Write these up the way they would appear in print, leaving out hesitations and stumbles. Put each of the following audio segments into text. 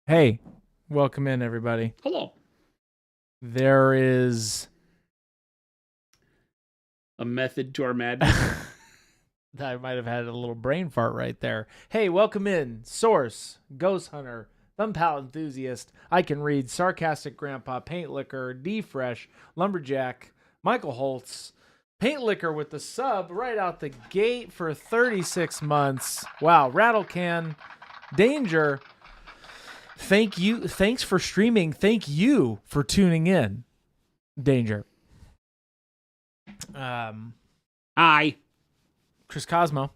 Hey, welcome in, everybody. Hello. There is A method to our madness. I might have had a little brain fart right there. Hey, welcome in. Source, Ghost Hunter, Thumbpal Enthusiast, I Can Read, Sarcastic Grandpa, Paint Liquor, D Fresh, Lumberjack, Michael Holtz, Paint Liquor with the sub right out the gate for 36 months. Wow, Rattle Can, Danger. Thank you. Thanks for streaming. Thank you for tuning in. Danger. Hi. Chris Cosmo.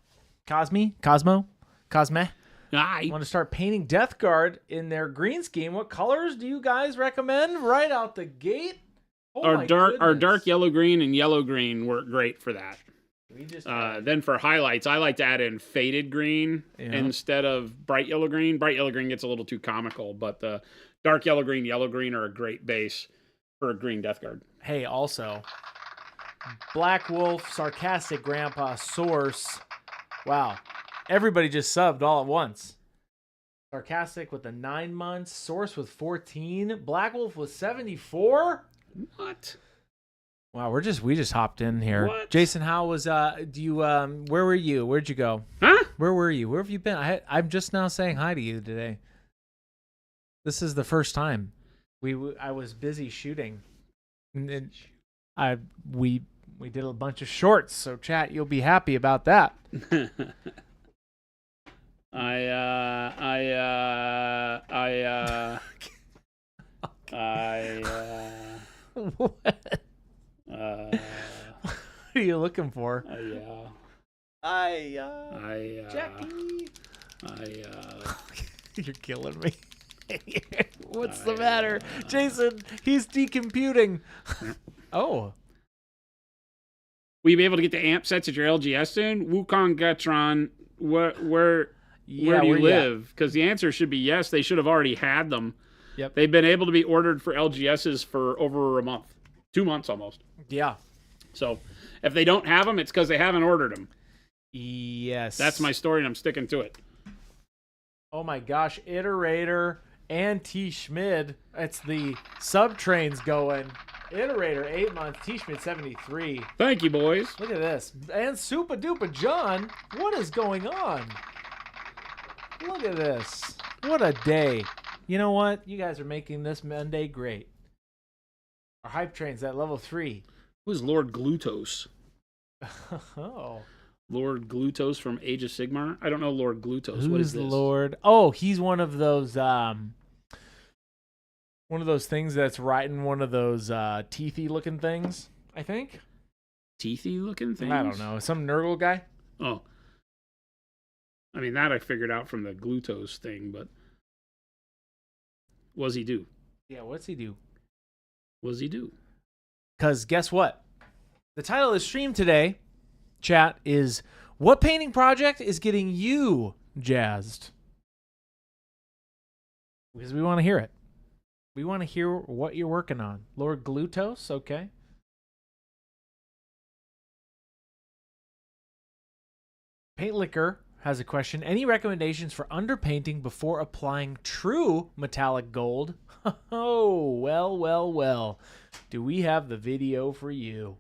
Cosme? Hi. Want to start painting Death Guard in their green scheme. What colors do you guys recommend right out the gate? Oh Our dark yellow green and yellow green work great for that. We just Then for highlights, I like to add in faded green instead of bright yellow green. Bright yellow green gets a little too comical, but the dark yellow green are a great base for a green Death Guard. Hey, also, Black Wolf, Sarcastic Grandpa, Source. Wow. Everybody just subbed all at once. Sarcastic with the 9 months, Source with 14, Black Wolf with 74. What? Wow, we just hopped in here. What? Jason, how was do you where were you? Where'd you go? Huh? Where were you? Where have you been? I'm just now saying hi to you today. This is the first time. I was busy shooting. And we did a bunch of shorts, so chat, you'll be happy about that. What? What are you looking for? Jackie. You're killing me. What's the matter? Jason, he's decomputing. Oh. Will you be able to get the amp sets at your LGS soon? Wukong Gutron, where do you live? Because the answer should be yes. They should have already had them. Yep. They've been able to be ordered for LGSs for over a month. 2 months almost. Yeah. So if they don't have them, it's because they haven't ordered them. Yes. That's my story, and I'm sticking to it. Oh my gosh, Iterator and T. Schmid. It's the sub trains going. Iterator 8 months, T. Schmid 73. Thank you, boys. Look at this. And Super Duper John. What is going on? Look at this. What a day. You know what? You guys are making this Monday great. Our hype train's at level 3. Who's Lord Glutos? Oh. Lord Glutos from Age of Sigmar? I don't know Lord Glutos. Who's what is this? Lord? Oh, he's one of those things that's riding one of those teethy looking things, I think. Teethy looking things? I don't know. Some Nurgle guy? Oh. I mean, that I figured out from the Glutos thing, but what does he do? Yeah, what's he do? What does he do? Because guess what? The title of the stream today, chat, is what painting project is getting you jazzed? Because we want to hear it. We want to hear what you're working on. Lord Glutos, okay. Paint Liquor has a question. Any recommendations for underpainting before applying true metallic gold? Oh, well. Do we have the video for you?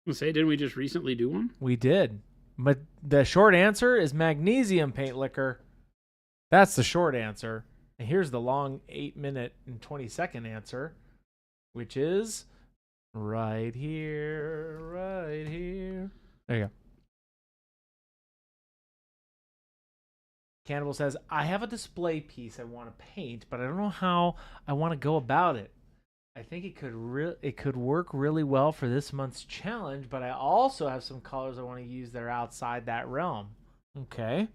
Didn't we just recently do one? We did. But the short answer is magnesium, Paint Liquor. That's the short answer. And here's the long 8-minute and 20-second answer, which is right here. There you go. Cannibal says, I have a display piece I want to paint, but I don't know how I want to go about it. I think it could work really well for this month's challenge, but I also have some colors I want to use that are outside that realm. Okay.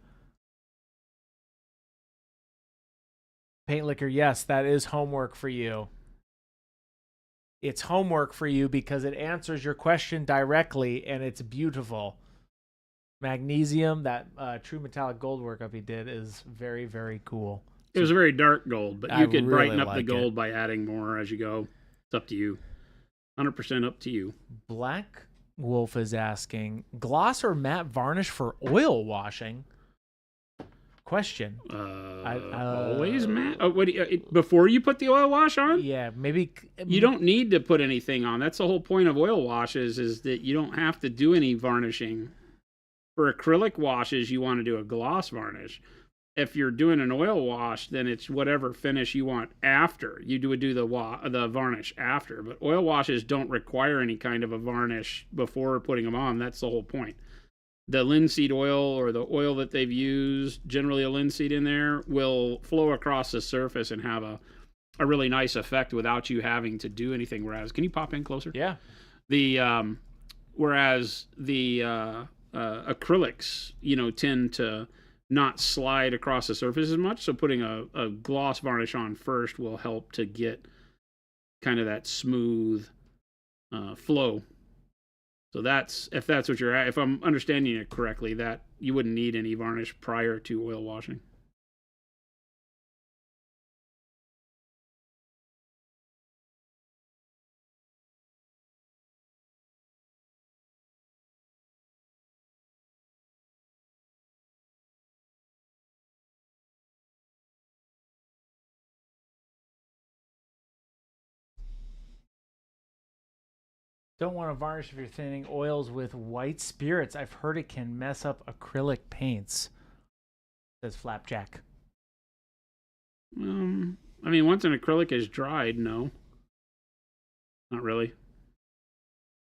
Paint Liquor, yes, that is homework for you. It's homework for you because it answers your question directly, and it's beautiful. Magnesium, that true metallic gold workup he did is very, very cool. It was a very dark gold, but you could really brighten up like the gold by adding more as you go. It's up to you. 100% up to you. Black Wolf is asking, gloss or matte varnish for oil washing? question. Always matte. Oh, before you put the oil wash on? Yeah, maybe. You don't need to put anything on. That's the whole point of oil washes, is that you don't have to do any varnishing. For acrylic washes, you want to do a gloss varnish. If you're doing an oil wash, then it's whatever finish you want after. You would do the varnish after. But oil washes don't require any kind of a varnish before putting them on. That's the whole point. The linseed oil, or the oil that they've used, generally a linseed in there, will flow across the surface and have a really nice effect without you having to do anything. Whereas, can you pop in closer? Yeah. Whereas the acrylics, tend to not slide across the surface as much. So putting a gloss varnish on first will help to get kind of that smooth flow. So if that's what you're at, if I'm understanding it correctly, that you wouldn't need any varnish prior to oil washing. Don't want to varnish if you're thinning oils with white spirits. I've heard it can mess up acrylic paints, says Flapjack. Once an acrylic is dried, no. Not really.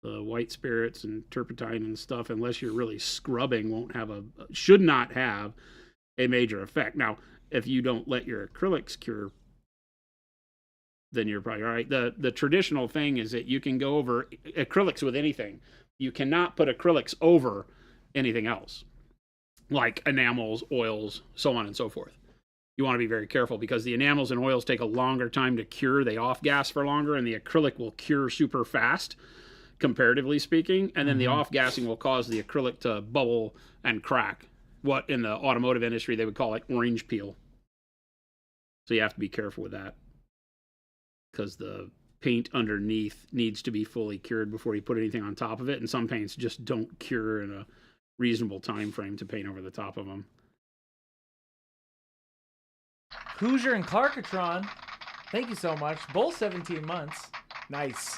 The white spirits and turpentine and stuff, unless you're really scrubbing, should not have a major effect. Now, if you don't let your acrylics cure, then you're probably all right. The traditional thing is that you can go over acrylics with anything. You cannot put acrylics over anything else, like enamels, oils, so on and so forth. You want to be very careful because the enamels and oils take a longer time to cure. They off-gas for longer, and the acrylic will cure super fast, comparatively speaking. And then the off-gassing will cause the acrylic to bubble and crack. What in the automotive industry they would call like orange peel. So you have to be careful with that, because the paint underneath needs to be fully cured before you put anything on top of it. And some paints just don't cure in a reasonable time frame to paint over the top of them. Hoosier and Clarkatron, thank you so much. Both 17 months. Nice.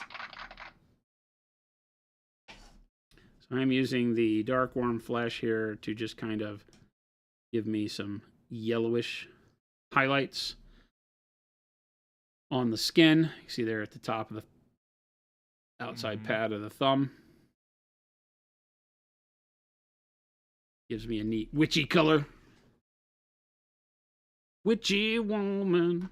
So I'm using the dark warm flesh here to just kind of give me some yellowish highlights on the skin. You see there at the top of the outside pad of the thumb. Gives me a neat witchy color. Witchy woman.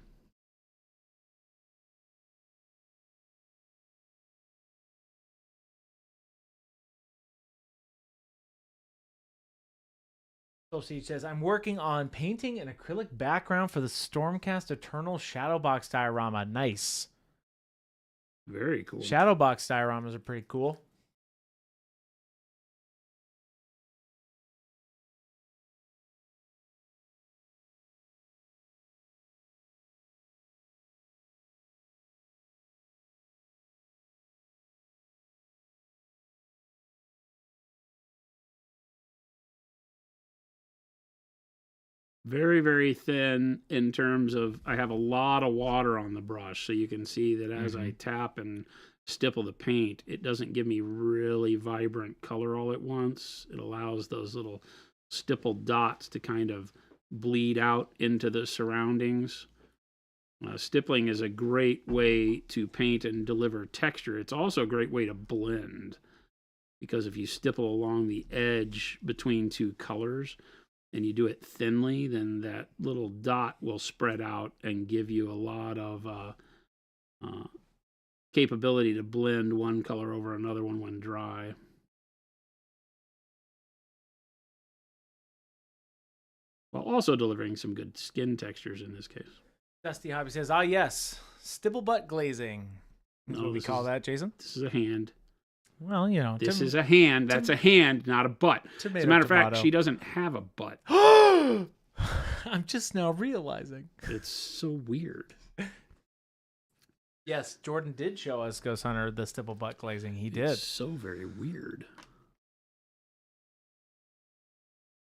Siege says, I'm working on painting an acrylic background for the Stormcast Eternal Shadowbox diorama. Nice. Very cool. Shadowbox dioramas are pretty cool. Very, very thin in terms of, I have a lot of water on the brush, so you can see that as I tap and stipple the paint, it doesn't give me really vibrant color all at once. It allows those little stippled dots to kind of bleed out into the surroundings. Stippling is a great way to paint and deliver texture. It's also a great way to blend, because if you stipple along the edge between two colors, and you do it thinly, then that little dot will spread out and give you a lot of capability to blend one color over another one when dry. While also delivering some good skin textures in this case. Dusty Hobby says, yes, stipple butt glazing. That's what we call that, Jason? This is a hand. Well, this is a hand. That's a hand, not a butt. As a matter of fact, she doesn't have a butt. I'm just now realizing. It's so weird. Yes, Jordan did show us, Ghost Hunter, the stipple butt glazing. He did. It's so very weird.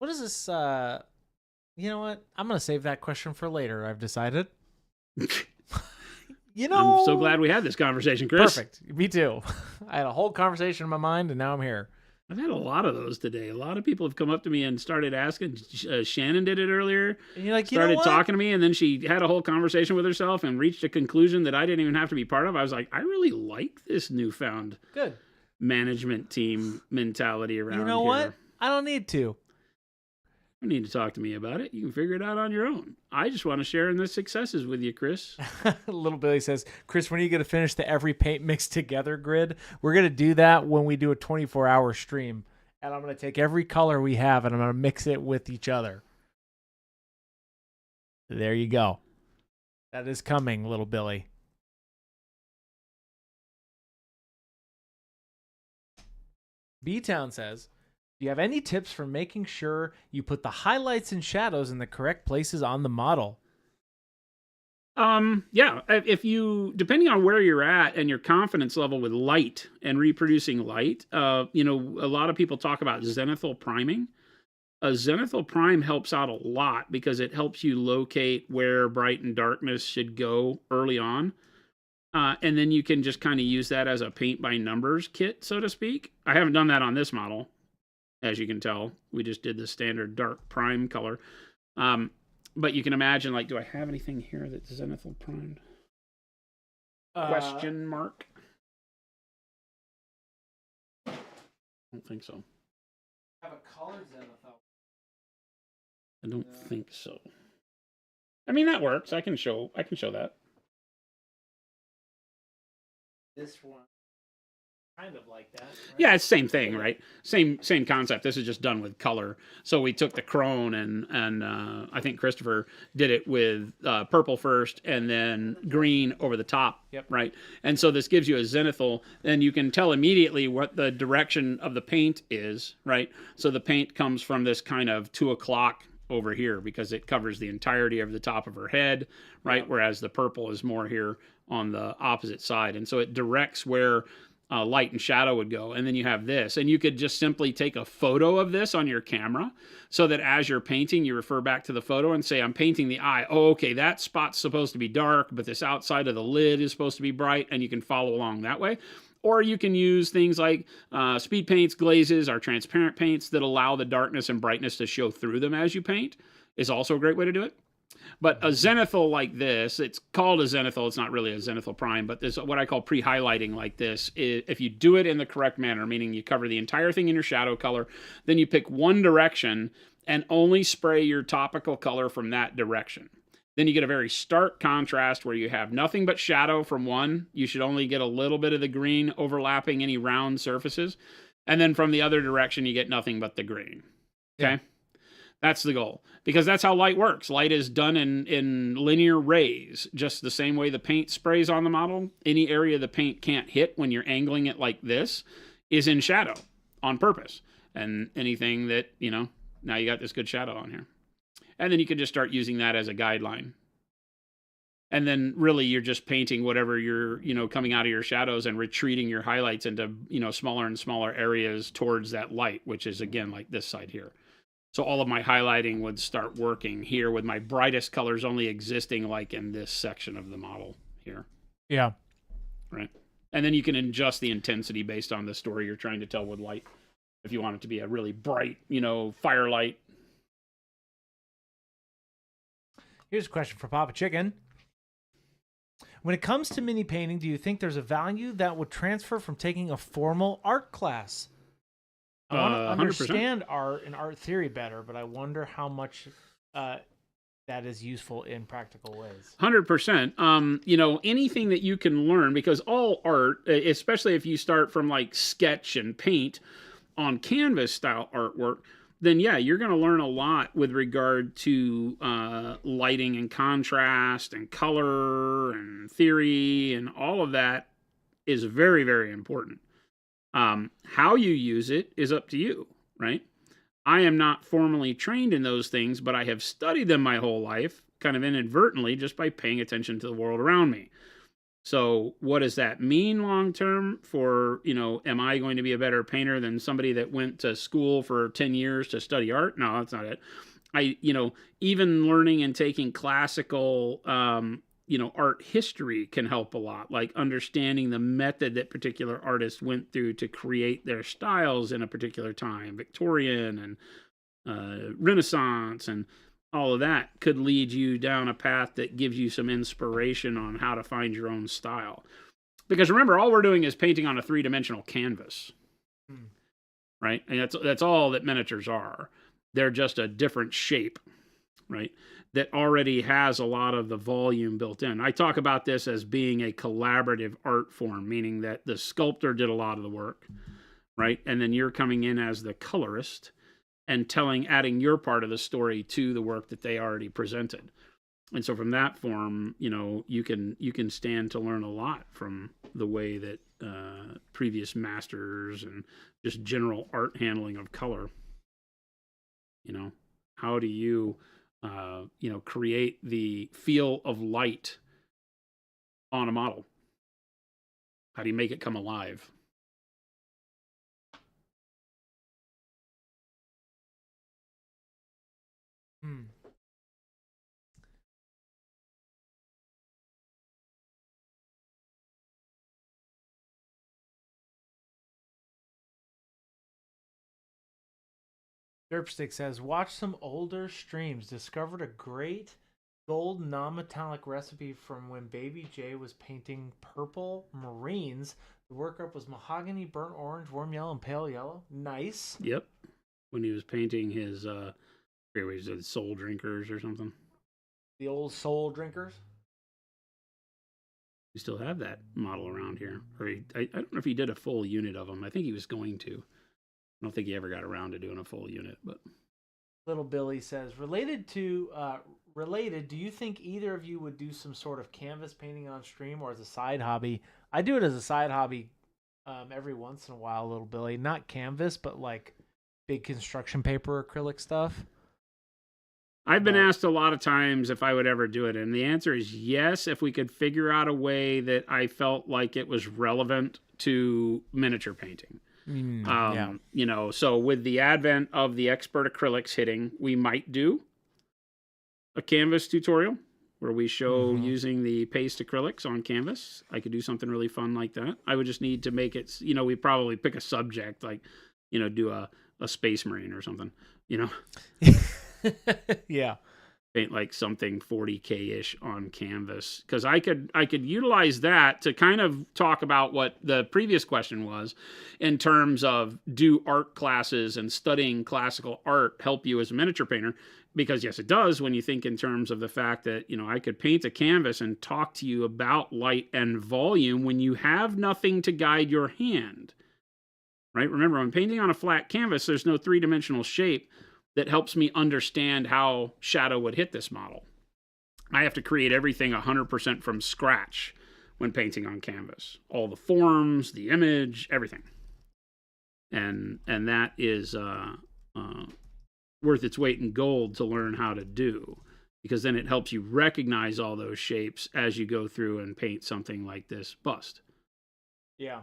What is this You know what? I'm gonna save that question for later. I've decided. I'm so glad we had this conversation, Chris. Perfect. Me too. I had a whole conversation in my mind, and now I'm here. I've had a lot of those today. A lot of people have come up to me and started asking. Shannon did it earlier. And you're like, started talking to me, and then she had a whole conversation with herself and reached a conclusion that I didn't even have to be part of. I was like, I really like this newfound management team mentality around here. You know what? I don't need to. You need to talk to me about it. You can figure it out on your own. I just want to share in the successes with you, Chris. Little Billy says, Chris, when are you going to finish the every paint mixed together grid? We're going to do that when we do a 24-hour stream. And I'm going to take every color we have and I'm going to mix it with each other. There you go. That is coming, Little Billy. B-Town says, do you have any tips for making sure you put the highlights and shadows in the correct places on the model? Yeah, if you, depending on where you're at and your confidence level with light and reproducing light, a lot of people talk about zenithal priming. A zenithal prime helps out a lot because it helps you locate where bright and darkness should go early on. And then you can just kind of use that as a paint by numbers kit, so to speak. I haven't done that on this model. As you can tell, we just did the standard dark prime color. But you can imagine, like, do I have anything here that's zenithal primed? Question mark. I don't think so. Have a color zenithal. I don't think so. I mean, that works. I can show that. This one. Kind of like that. Right? Yeah, it's the same thing, right? Same concept. This is just done with color. So we took the Krone and I think Christopher did it with purple first and then green over the top, right? And so this gives you a zenithal, and you can tell immediately what the direction of the paint is, right? So the paint comes from this kind of 2 o'clock over here because it covers the entirety of the top of her head, right? Whereas the purple is more here on the opposite side. And so it directs where light and shadow would go. And then you have this, and you could just simply take a photo of this on your camera so that as you're painting, you refer back to the photo and say, I'm painting the eye. Oh, okay, that spot's supposed to be dark, but this outside of the lid is supposed to be bright, and you can follow along that way. Or you can use things like speed paints, glazes, or transparent paints that allow the darkness and brightness to show through them as you paint is also a great way to do it. But a zenithal like this, it's called a zenithal. It's not really a zenithal prime, but this what I call pre-highlighting like this. If you do it in the correct manner, meaning you cover the entire thing in your shadow color, then you pick one direction and only spray your topical color from that direction. Then you get a very stark contrast where you have nothing but shadow from one. You should only get a little bit of the green overlapping any round surfaces. And then from the other direction, you get nothing but the green. Okay? Yeah. That's the goal, because that's how light works. Light is done in linear rays, just the same way the paint sprays on the model. Any area the paint can't hit when you're angling it like this is in shadow on purpose. And anything that, now you got this good shadow on here. And then you can just start using that as a guideline. And then really you're just painting whatever you're, coming out of your shadows and retreating your highlights into, smaller and smaller areas towards that light, which is, again, like this side here. So all of my highlighting would start working here with my brightest colors only existing like in this section of the model here. Yeah. Right. And then you can adjust the intensity based on the story you're trying to tell with light. If you want it to be a really bright, firelight. Here's a question for Papa Chicken. When it comes to mini painting, do you think there's a value that would transfer from taking a formal art class? I want to understand 100%. Art and art theory better, but I wonder how much that is useful in practical ways. 100%. Anything that you can learn, because all art, especially if you start from like sketch and paint on canvas style artwork, then yeah, you're going to learn a lot with regard to lighting and contrast and color and theory, and all of that is very, very important. How you use it is up to you, right? I am not formally trained in those things, but I have studied them my whole life, kind of inadvertently, just by paying attention to the world around me. So what does that mean long term for, am I going to be a better painter than somebody that went to school for 10 years to study art? No, that's not it. even learning and taking classical, art history can help a lot, like understanding the method that particular artists went through to create their styles in a particular time, Victorian and Renaissance, and all of that could lead you down a path that gives you some inspiration on how to find your own style. Because remember, all we're doing is painting on a 3-dimensional canvas, right? And that's all that miniatures are. They're just a different shape, right? That already has a lot of the volume built in. I talk about this as being a collaborative art form, meaning that the sculptor did a lot of the work, right? And then you're coming in as the colorist and adding your part of the story to the work that they already presented. And so from that form, you can stand to learn a lot from the way that previous masters and just general art handling of color. How do you create the feel of light on a model? How do you make it come alive? Derpstick says, watch some older streams. Discovered a great gold non-metallic recipe from when Baby J was painting purple Marines. The workup was mahogany, burnt orange, warm yellow, and pale yellow. Nice. Yep. When he was painting his Soul Drinkers or something. The old Soul Drinkers. We still have that model around here. Or I don't know if he did a full unit of them. I think he was going to. I don't think he ever got around to doing a full unit, but Little Billy says, related, do you think either of you would do some sort of canvas painting on stream or as a side hobby? I do it as a side hobby every once in a while, Little Billy. Not canvas, but like big construction paper acrylic stuff. I've been asked a lot of times if I would ever do it, and the answer is yes, if we could figure out a way that I felt like it was relevant to miniature painting. So with the advent of the expert acrylics hitting, we might do a canvas tutorial where we show using the paste acrylics on canvas. I could do something really fun like that. I would just need to make it, we probably pick a subject like, do a Space Marine or something, Yeah. Paint like something 40K-ish on canvas, because I could utilize that to kind of talk about what the previous question was in terms of, do art classes and studying classical art help you as a miniature painter? Because yes, it does, when you think in terms of the fact that I could paint a canvas and talk to you about light and volume when you have nothing to guide your hand, right? Remember, when painting on a flat canvas, there's no 3-dimensional shape that helps me understand how shadow would hit this model. I have to create everything 100% from scratch when painting on canvas. All the forms, the image, everything. And that is worth its weight in gold to learn how to do, because then it helps you recognize all those shapes as you go through and paint something like this bust. Yeah.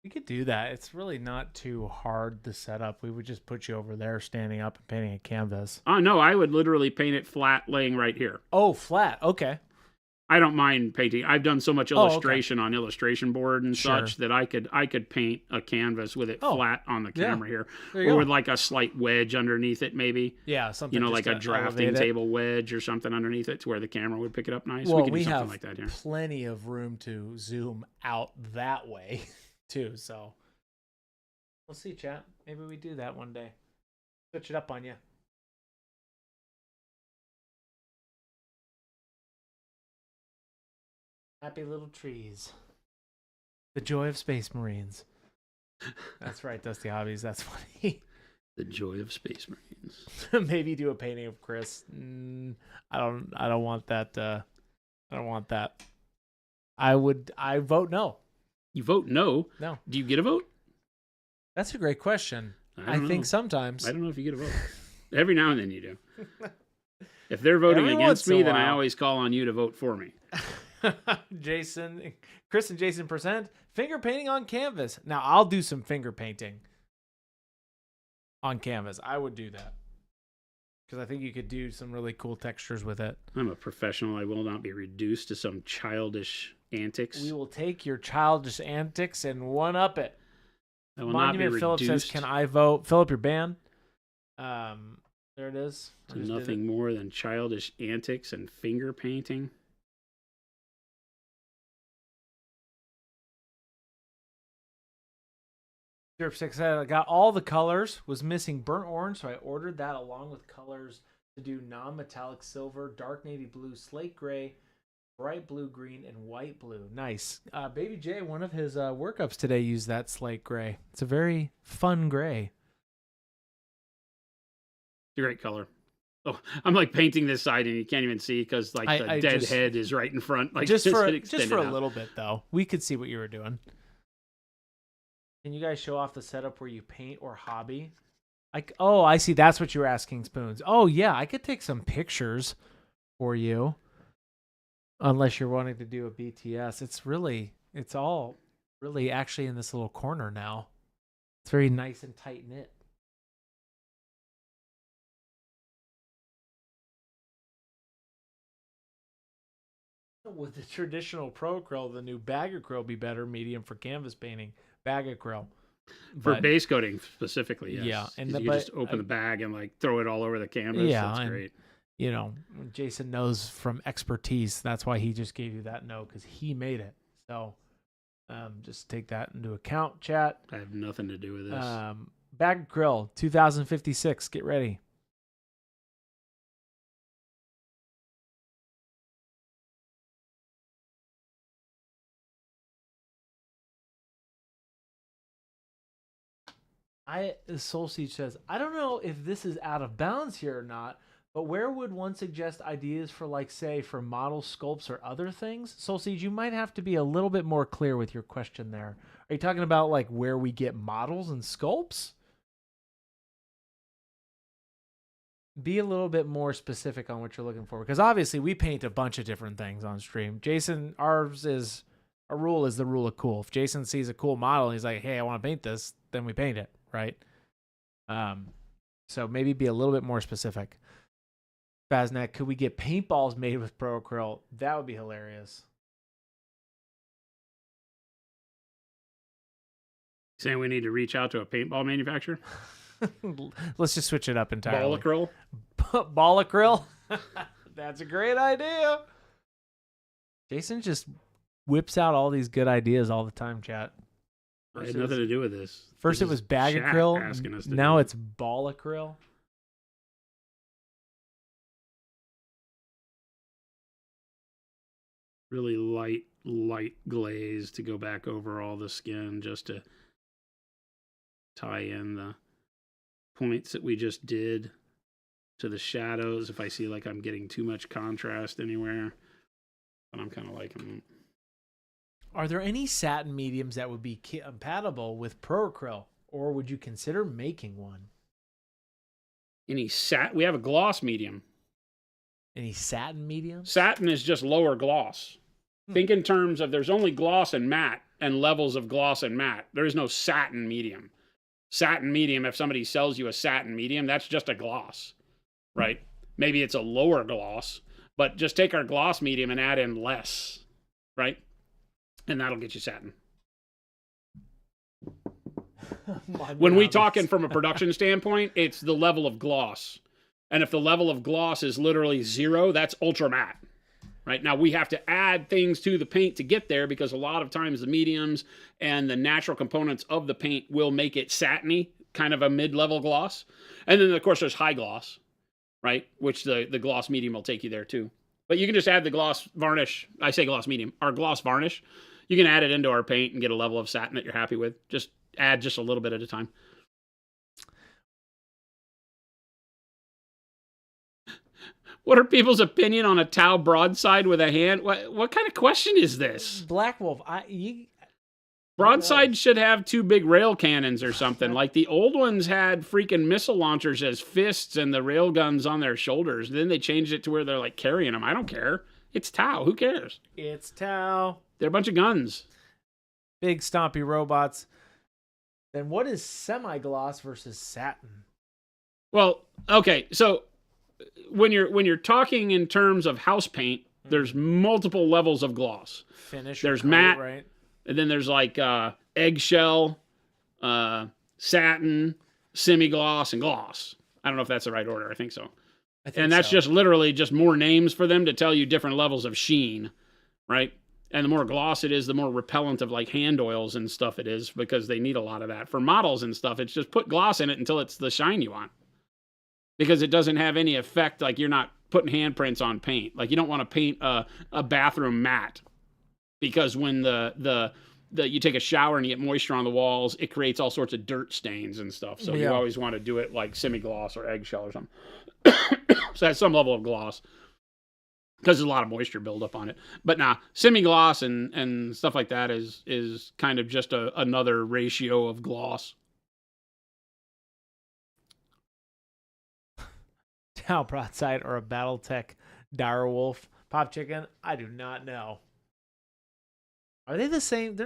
We could do that. It's really not too hard to set up. We would just put you over there standing up and painting a canvas. Oh, no, I would literally paint it flat laying right here. Oh, flat. Okay. I don't mind painting. I've done so much illustration on illustration board and such that I could paint a canvas with it flat on the camera here, or with like a slight wedge underneath it, maybe. Yeah, something like a drafting table wedge or something underneath it to where the camera would pick it up nice. Well, we could do something have like that here. Plenty of room to zoom out that way too. So we'll see, chat. Maybe we do that one day. Switch it up on you. Happy little trees. The joy of Space Marines. That's right, Dusty Hobbies. That's funny. The joy of Space Marines. Maybe do a painting of Chris. I don't want that. I don't want that. I vote no. You vote no? No. Do you get a vote? That's a great question. I think sometimes. I don't know if you get a vote. Every now and then you do. If they're voting against me, then I always call on you to vote for me. Chris and Jason present finger painting on canvas. Now I'll do some finger painting on canvas. I would do that. because I think you could do some really cool textures with it. I'm a professional. I will not be reduced to some childish antics. We will take your childish antics and one-up it. I will Monument not be Philip reduced says, "Can I vote?" Philip, your ban. There it is. I to just did nothing more than childish antics and finger painting. Syrup 6 said, "I got all the colors. Was missing burnt orange, so I ordered that along with colors to do non-metallic silver, dark navy blue, slate gray, bright blue green, and white blue." Nice. Baby J, one of his workups today used that slate gray. It's a very fun gray. It's a great color. Oh, I'm like painting this side and you can't even see because like the I dead just- head is right in front. Like just it for extended a out. little bit though, we could see what you were doing. Can you guys show off the setup where you paint or hobby? I see. That's what you were asking, Spoons. Oh yeah, I could take some pictures for you. Unless you're wanting to do a BTS, it's all really actually in this little corner now. It's very nice and tight knit. With the traditional pro acryl, the new bag acryl be better medium for canvas painting. Bag acryl. For But- base coating specifically, yes. Yeah, and 'Cause you just open the bag and like throw it all over the canvas. Yeah, That's and- great. you know, Jason knows from expertise. That's why he just gave you that note, because he made it. So just take that into account, chat. I have nothing to do with this. Bag Grill 2056. Get ready. Soul Siege says, "I don't know if this is out of bounds here or not, but where would one suggest ideas for, like, say, for model sculpts or other things?" Soul Siege, you might have to be a little bit more clear with your question there. Are you talking about like where we get models and sculpts? Be a little bit more specific on what you're looking for, because obviously we paint a bunch of different things on stream. Jason, our rule is the rule of cool. If Jason sees a cool model and he's like, "Hey, I want to paint this," then we paint it, right? So maybe be a little bit more specific. Faznet, could we get paintballs made with Pro Acryl? That would be hilarious. Saying we need to reach out to a paintball manufacturer? Let's just switch it up entirely. Ball acryl? Ball acryl? That's a great idea. Jason just whips out all these good ideas all the time, chat. I had nothing to do with this. First This it was is bag chat acryl. asking us to Now do it. it's ball acryl. Really light glaze to go back over all the skin just to tie in the points that we just did to the shadows. If I see like I'm getting too much contrast anywhere, but I'm kind of liking. Are there any satin mediums that would be compatible with Pro Acryl, or would you consider making one? We have a gloss medium. Any satin mediums? Satin is just lower gloss. Think in terms of there's only gloss and matte and levels of gloss and matte. There is no satin medium. Satin medium, if somebody sells you a satin medium, that's just a gloss, right? Maybe it's a lower gloss, but just take our gloss medium and add in less, right? And that'll get you satin. When we talking from a production standpoint, it's the level of gloss. And if the level of gloss is literally 0, that's ultra matte. Right now, we have to add things to the paint to get there, because a lot of times the mediums and the natural components of the paint will make it satiny, kind of a mid-level gloss. And then, of course, there's high gloss, right? Which the gloss medium will take you there too. But you can just add the gloss varnish. I say gloss medium. Our gloss varnish, you can add it into our paint and get a level of satin that you're happy with. Just add just a little bit at a time. What are people's opinion on a Tau broadside with a hand? What kind of question is this? Black Wolf. Broadside should have 2 big rail cannons or something. Like the old ones had freaking missile launchers as fists and the rail guns on their shoulders. Then they changed it to where they're like carrying them. I don't care. It's Tau. Who cares? It's Tau. They're a bunch of guns. Big stompy robots. Then what is semi-gloss versus satin? Well, okay. So when you're talking in terms of house paint, there's multiple levels of gloss. Finish. There's coat, matte, right? and then there's like eggshell, satin, semi-gloss, and gloss. I don't know if that's the right order. I think so. And that's just literally just more names for them to tell you different levels of sheen, right? And the more gloss it is, the more repellent of like hand oils and stuff it is, because they need a lot of that. For models and stuff, it's just put gloss in it until it's the shine you want. Because it doesn't have any effect, like you're not putting handprints on paint. Like you don't want to paint a bathroom matte, because when you take a shower and you get moisture on the walls, it creates all sorts of dirt stains and stuff. So you always want to do it like semi-gloss or eggshell or something. So that's some level of gloss, because there's a lot of moisture buildup on it. But nah, semi-gloss and stuff like that is kind of just another ratio of gloss. Tau Broadside or a Battletech Direwolf Pop Chicken? I do not know. Are they the same? They're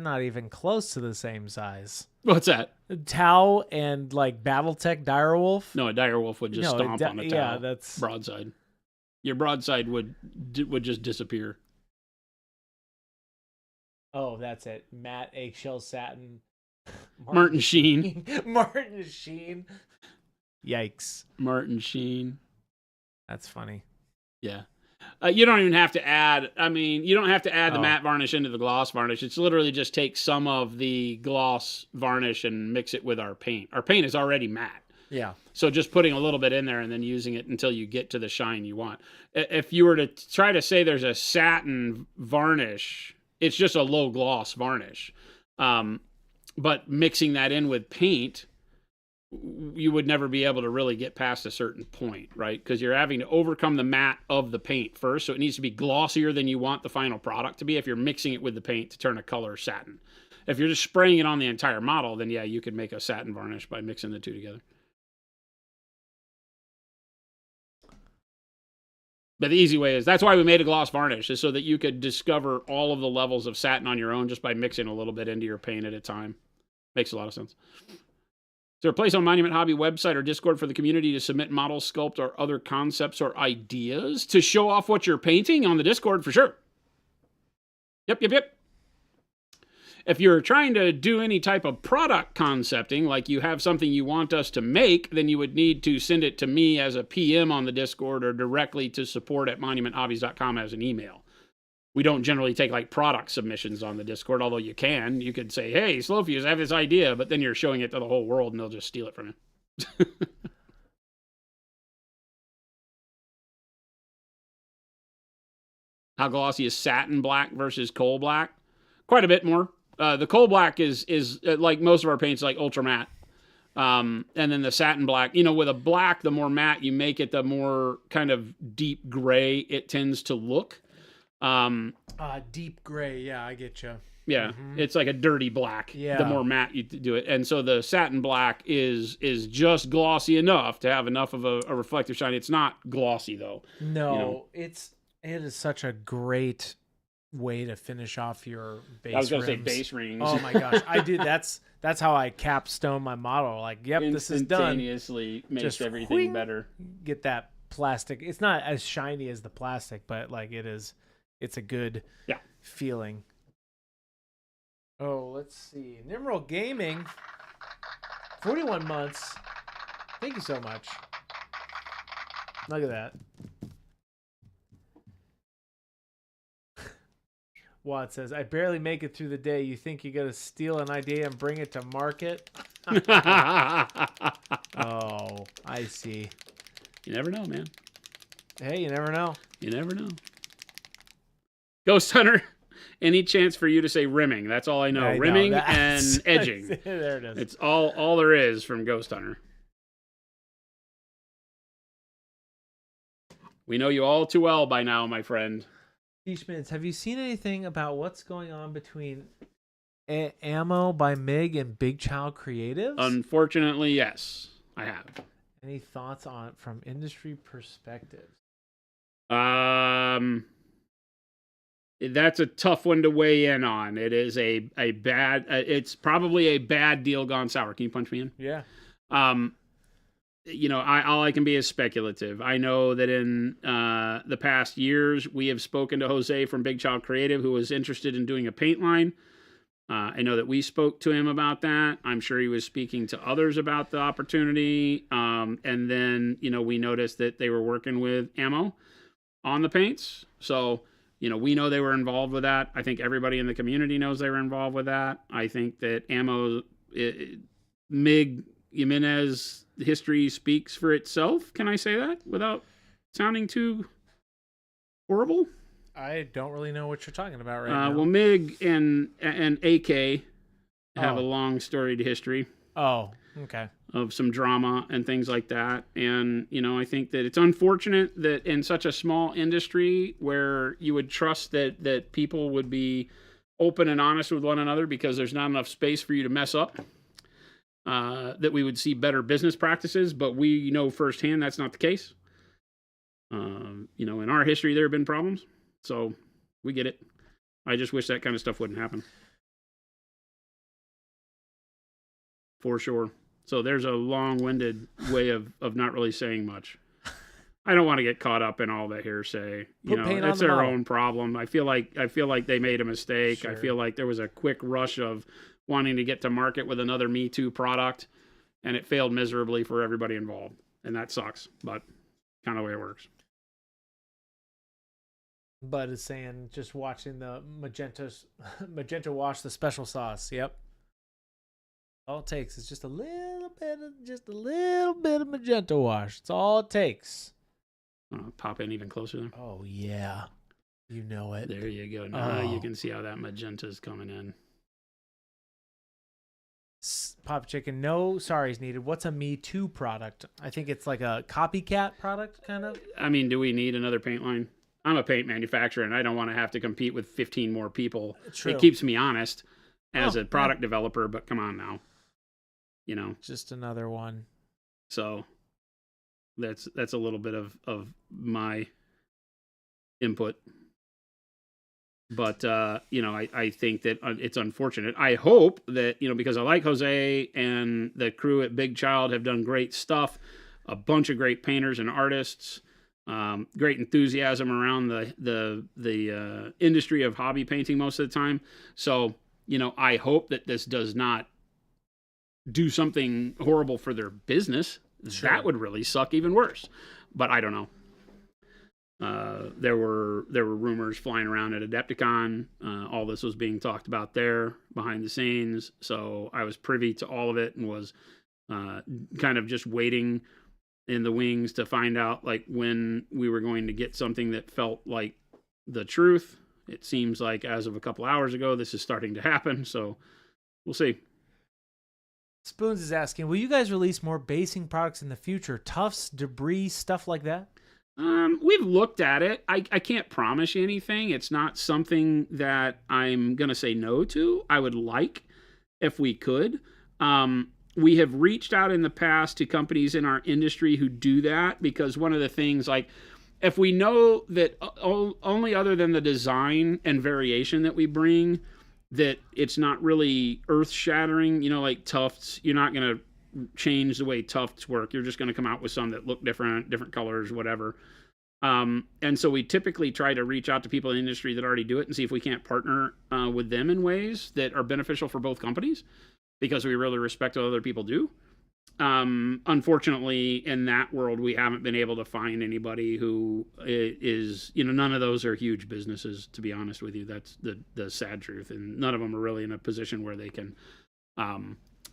not even close to the same size. What's that? Tau and like Battletech Direwolf? No, a Direwolf would just stomp on a Tau. Yeah, that's broadside. Your broadside would just disappear. Oh, that's it. Matte eggshell satin. Martin Sheen. Martin Sheen. Yikes. Martin Sheen. That's funny. Yeah. You don't even have to add, you don't have to add the matte varnish into the gloss varnish. It's literally just take some of the gloss varnish and mix it with our paint. Our paint is already matte. Yeah. So just putting a little bit in there and then using it until you get to the shine you want. If you were to try to say there's a satin varnish, it's just a low gloss varnish. But mixing that in with paint, you would never be able to really get past a certain point, right? Because you're having to overcome the matte of the paint first. So it needs to be glossier than you want the final product to be if you're mixing it with the paint to turn a color satin. If you're just spraying it on the entire model, then yeah, you could make a satin varnish by mixing the two together. But the easy way is, that's why we made a gloss varnish, is so that you could discover all of the levels of satin on your own just by mixing a little bit into your paint at a time. Makes a lot of sense. Is there a place on Monument Hobby website or Discord for the community to submit models, sculpt, or other concepts or ideas to show off what you're painting? On the Discord, for sure. Yep. If you're trying to do any type of product concepting, like you have something you want us to make, then you would need to send it to me as a PM on the Discord or directly to support@monumenthobbies.com as an email. We don't generally take like product submissions on the Discord, although you can. You could say, hey, Slowfuse, I have this idea, but then you're showing it to the whole world and they'll just steal it from you. How glossy is satin black versus coal black? Quite a bit more. The coal black is like most of our paints, like ultra matte. And then the satin black, with a black, the more matte you make it, the more kind of deep gray it tends to look. Deep gray. Yeah, I get you. Yeah, It's like a dirty black. Yeah. The more matte you do it, and so the satin black is just glossy enough to have enough of a reflective shine. It's not glossy though. No, it is such a great way to finish off your base. I was going to say rims. base rings. Oh my gosh, I do. That's how I capstone my model. Like, yep, this is done. Instantaneously makes Just everything whing. better. Get that plastic. It's not as shiny as the plastic, but like it is. It's a good feeling. Oh, let's see. Nimrod Gaming, 41 months. Thank you so much. Look at that. Watt says, I barely make it through the day. You think you're going to steal an idea and bring it to market? Oh, I see. You never know, man. Hey, you never know. You never know. Ghost Hunter, any chance for you to say rimming? That's all I know. Rimming and edging. There it is. It's all there is from Ghost Hunter. We know you all too well by now, my friend. Schmitz, have you seen anything about what's going on between Ammo by Mig and Big Child Creatives? Unfortunately, yes, I have. Any thoughts on it from industry perspective? That's a tough one to weigh in on. It is a bad. It's probably a bad deal gone sour. Can you punch me in? Yeah. all I can be is speculative. I know that in the past years, we have spoken to Jose from Big Child Creative, who was interested in doing a paint line. I know that we spoke to him about that. I'm sure he was speaking to others about the opportunity. And then, we noticed that they were working with Ammo on the paints. So, we know they were involved with that. I think everybody in the community knows they were involved with that. I think that Ammo, Mig Jimenez history speaks for itself. Can I say that without sounding too horrible? I don't really know what you're talking about right now. Well, Mig and AK have a long storied history. Oh, okay. Of some drama and things like that. And, I think that it's unfortunate that in such a small industry where you would trust that people would be open and honest with one another because there's not enough space for you to mess up, that we would see better business practices. But we know firsthand that's not the case. In our history, there have been problems. So we get it. I just wish that kind of stuff wouldn't happen. For sure. So there's a long-winded way of not really saying much. I don't want to get caught up in all the hearsay. It's their own problem. I feel like they made a mistake. Sure. I feel like there was a quick rush of wanting to get to market with another Me Too product, and it failed miserably for everybody involved. And that sucks, but kind of the way it works. Bud is saying just watching the magenta wash the special sauce. Yep. All it takes is just a little bit of magenta wash. It's all it takes. Pop in even closer there. Oh yeah, you know it. There you go. Now you can see how that magenta is coming in. Pop Chicken, no sorries needed. What's a Me Too product? I think it's like a copycat product, kind of. I mean, do we need another paint line? I'm a paint manufacturer, and I don't want to have to compete with 15 more people. True. It keeps me honest as a product developer, but come on now. Just another one. So that's a little bit of my input. But, I think that it's unfortunate. I hope that, because I like Jose and the crew at Big Child have done great stuff, a bunch of great painters and artists, great enthusiasm around the industry of hobby painting most of the time. So, I hope that this does not do something horrible for their business. Sure. That would really suck even worse. But I don't know. There were rumors flying around at Adepticon. All this was being talked about there behind the scenes. So I was privy to all of it and was kind of just waiting in the wings to find out like when we were going to get something that felt like the truth. It seems like as of a couple hours ago, this is starting to happen. So we'll see. Spoons is asking, will you guys release more basing products in the future? Tufts, debris, stuff like that? We've looked at it. I can't promise you anything. It's not something that I'm going to say no to. I would like if we could. We have reached out in the past to companies in our industry who do that because one of the things, like, if we know that only other than the design and variation that we bring, that it's not really earth-shattering, like Tufts, you're not going to change the way Tufts work. You're just going to come out with some that look different colors, whatever. And so we typically try to reach out to people in the industry that already do it and see if we can't partner with them in ways that are beneficial for both companies because we really respect what other people do. Unfortunately, in that world, we haven't been able to find anybody who is, none of those are huge businesses, to be honest with you. That's the sad truth. And none of them are really in a position where they can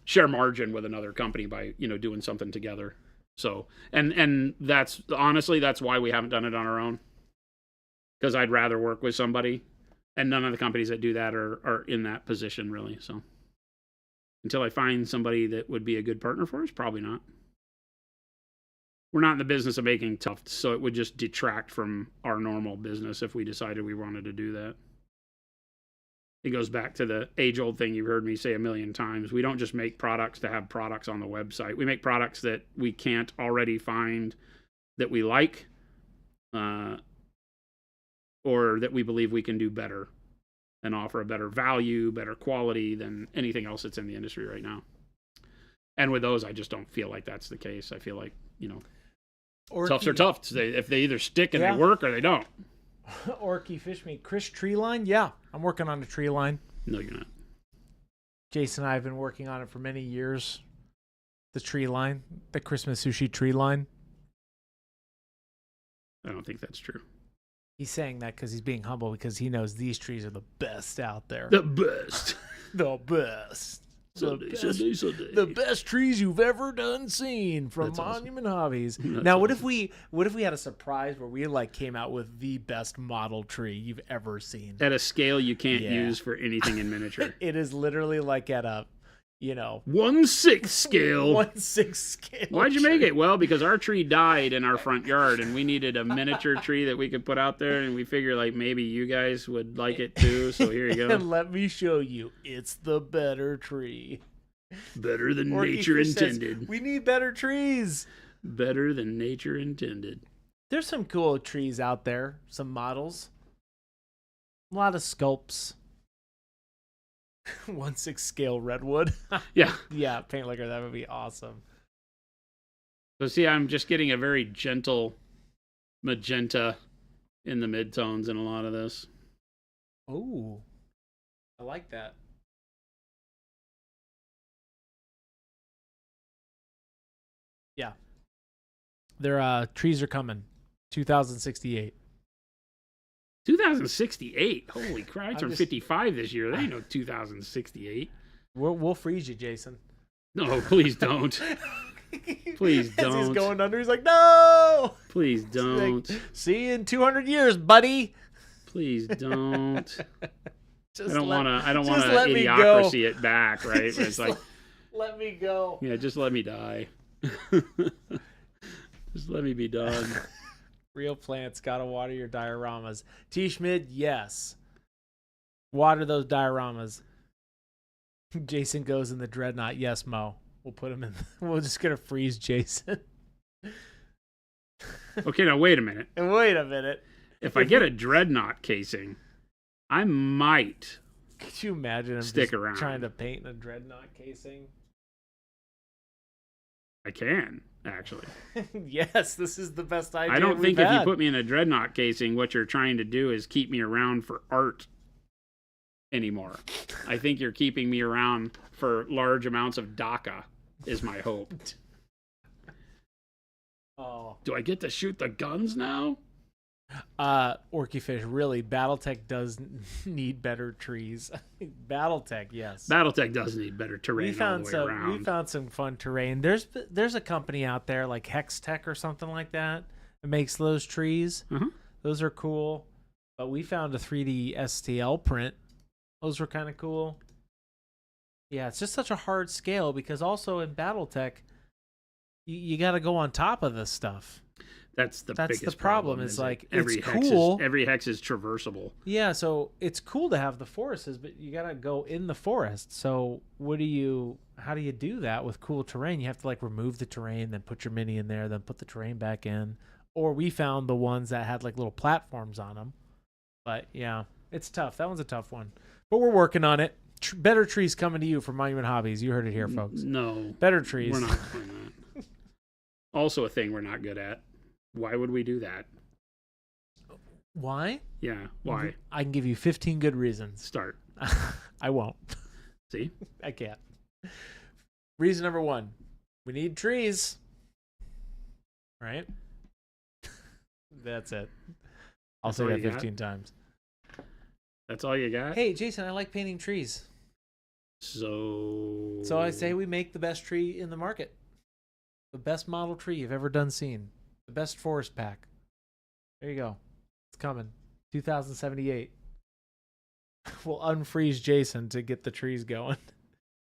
share margin with another company by, doing something together. So, and that's honestly, that's why we haven't done it on our own. Because I'd rather work with somebody, and none of the companies that do that are in that position really. So until I find somebody that would be a good partner for us, probably not. We're not in the business of making Tufts, so it would just detract from our normal business if we decided we wanted to do that. It goes back to the age-old thing you've heard me say a million times. We don't just make products to have products on the website. We make products that we can't already find that we like, or that we believe we can do better and offer a better value, better quality than anything else that's in the industry right now. And with those, I just don't feel like that's the case. I feel like, Orky, toughs are tough. If they either stick and Yeah. they work or they don't. Orky fish meat. Chris tree line? Yeah, I'm working on a tree line. No, you're not. Jason and I have been working on it for many years. The tree line, the Christmas sushi tree line. I don't think that's true. He's saying that because he's being humble because he knows these trees are the best out there. The best. The best. Sunday, the best. Sunday. The best trees you've ever done seen from That's awesome. Monument Hobbies. That's Now, what awesome. if we had a surprise where we like came out with the best model tree you've ever seen? At a scale you can't Yeah. use for anything in miniature. It is literally like at a, 1/6 scale. 1/6 scale. Why'd you make tree. it? Well, because our tree died in our front yard, and we needed a miniature tree that we could put out there, and we figured like maybe you guys would like it too. So here you go. And let me show you. It's the better tree. Better than Orky nature Fish says, intended. we need better trees. Better than nature intended. There's some cool trees out there, some models. A lot of sculpts. 1/6 scale redwood. Yeah. Yeah, paint liquor, that would be awesome. So see, I'm just getting a very gentle magenta in the midtones in a lot of this. Ooh. I like that. Yeah. Their trees are coming. 2068. 2068. Holy crap! I I'm turned just- 55 this year. There ain't no 2068. We'll freeze you, Jason. No, please don't. Please As he's don't. going under, he's like, no! Please He's don't. like, see you in 200 years, buddy. Please don't. Just I don't let- want to. I don't just want to let me go. idiocracy it back, right? Where it's Just like, let me go. yeah, just let me die. Just let me be done. Real plants, gotta water your dioramas. T. Schmid, yes. Water those dioramas. Jason goes in the dreadnought. Yes, Mo. We'll put him in. We're just gonna freeze Jason. Okay, now wait a minute. And wait a minute. If I get a dreadnought casing, I might. Could you imagine him Stick just around. trying to paint in a dreadnought casing? I can actually. Yes, this is the best idea. I don't we've think if you had. put me in a dreadnought casing, what you're trying to do is keep me around for art anymore. I think you're keeping me around for large amounts of DACA, is my hope. Oh. Do I get to shoot the guns now? Orky Fish, really, Battletech does need better trees. Battletech, yes. Battletech does need better terrain We found all the way some. around. We found some fun terrain. There's a company out there like Hextech or something like that that makes those trees. Uh-huh. Those are cool. But we found a 3D STL print. Those were kind of cool. Yeah, it's just such a hard scale because also in Battletech, you got to go on top of this stuff. That's the That's biggest the problem, is is that like, every it's hex cool. every hex is traversable. Yeah, so it's cool to have the forests, but you gotta go in the forest. So how do you do that with cool terrain? You have to like remove the terrain, then put your mini in there, then put the terrain back in. Or we found the ones that had like little platforms on them. But yeah, it's tough. That one's a tough one. But we're working on it. Better trees coming to you from Monument Hobbies. You heard it here, folks. No, Better trees. we're not doing that. Also, a thing we're not good at. Why would we do that? Why? Yeah, why? I can give you 15 good reasons. Start. I won't. See? I can't. Reason number 1. We need trees. Right? That's it. I'll That's say all that you got? 15 times. That's all you got? Hey, Jason, I like painting trees. So So I say we make the best tree in the market. The best model tree you've ever done seen. The best forest pack. There you go. It's coming. 2078. We'll unfreeze Jason to get the trees going.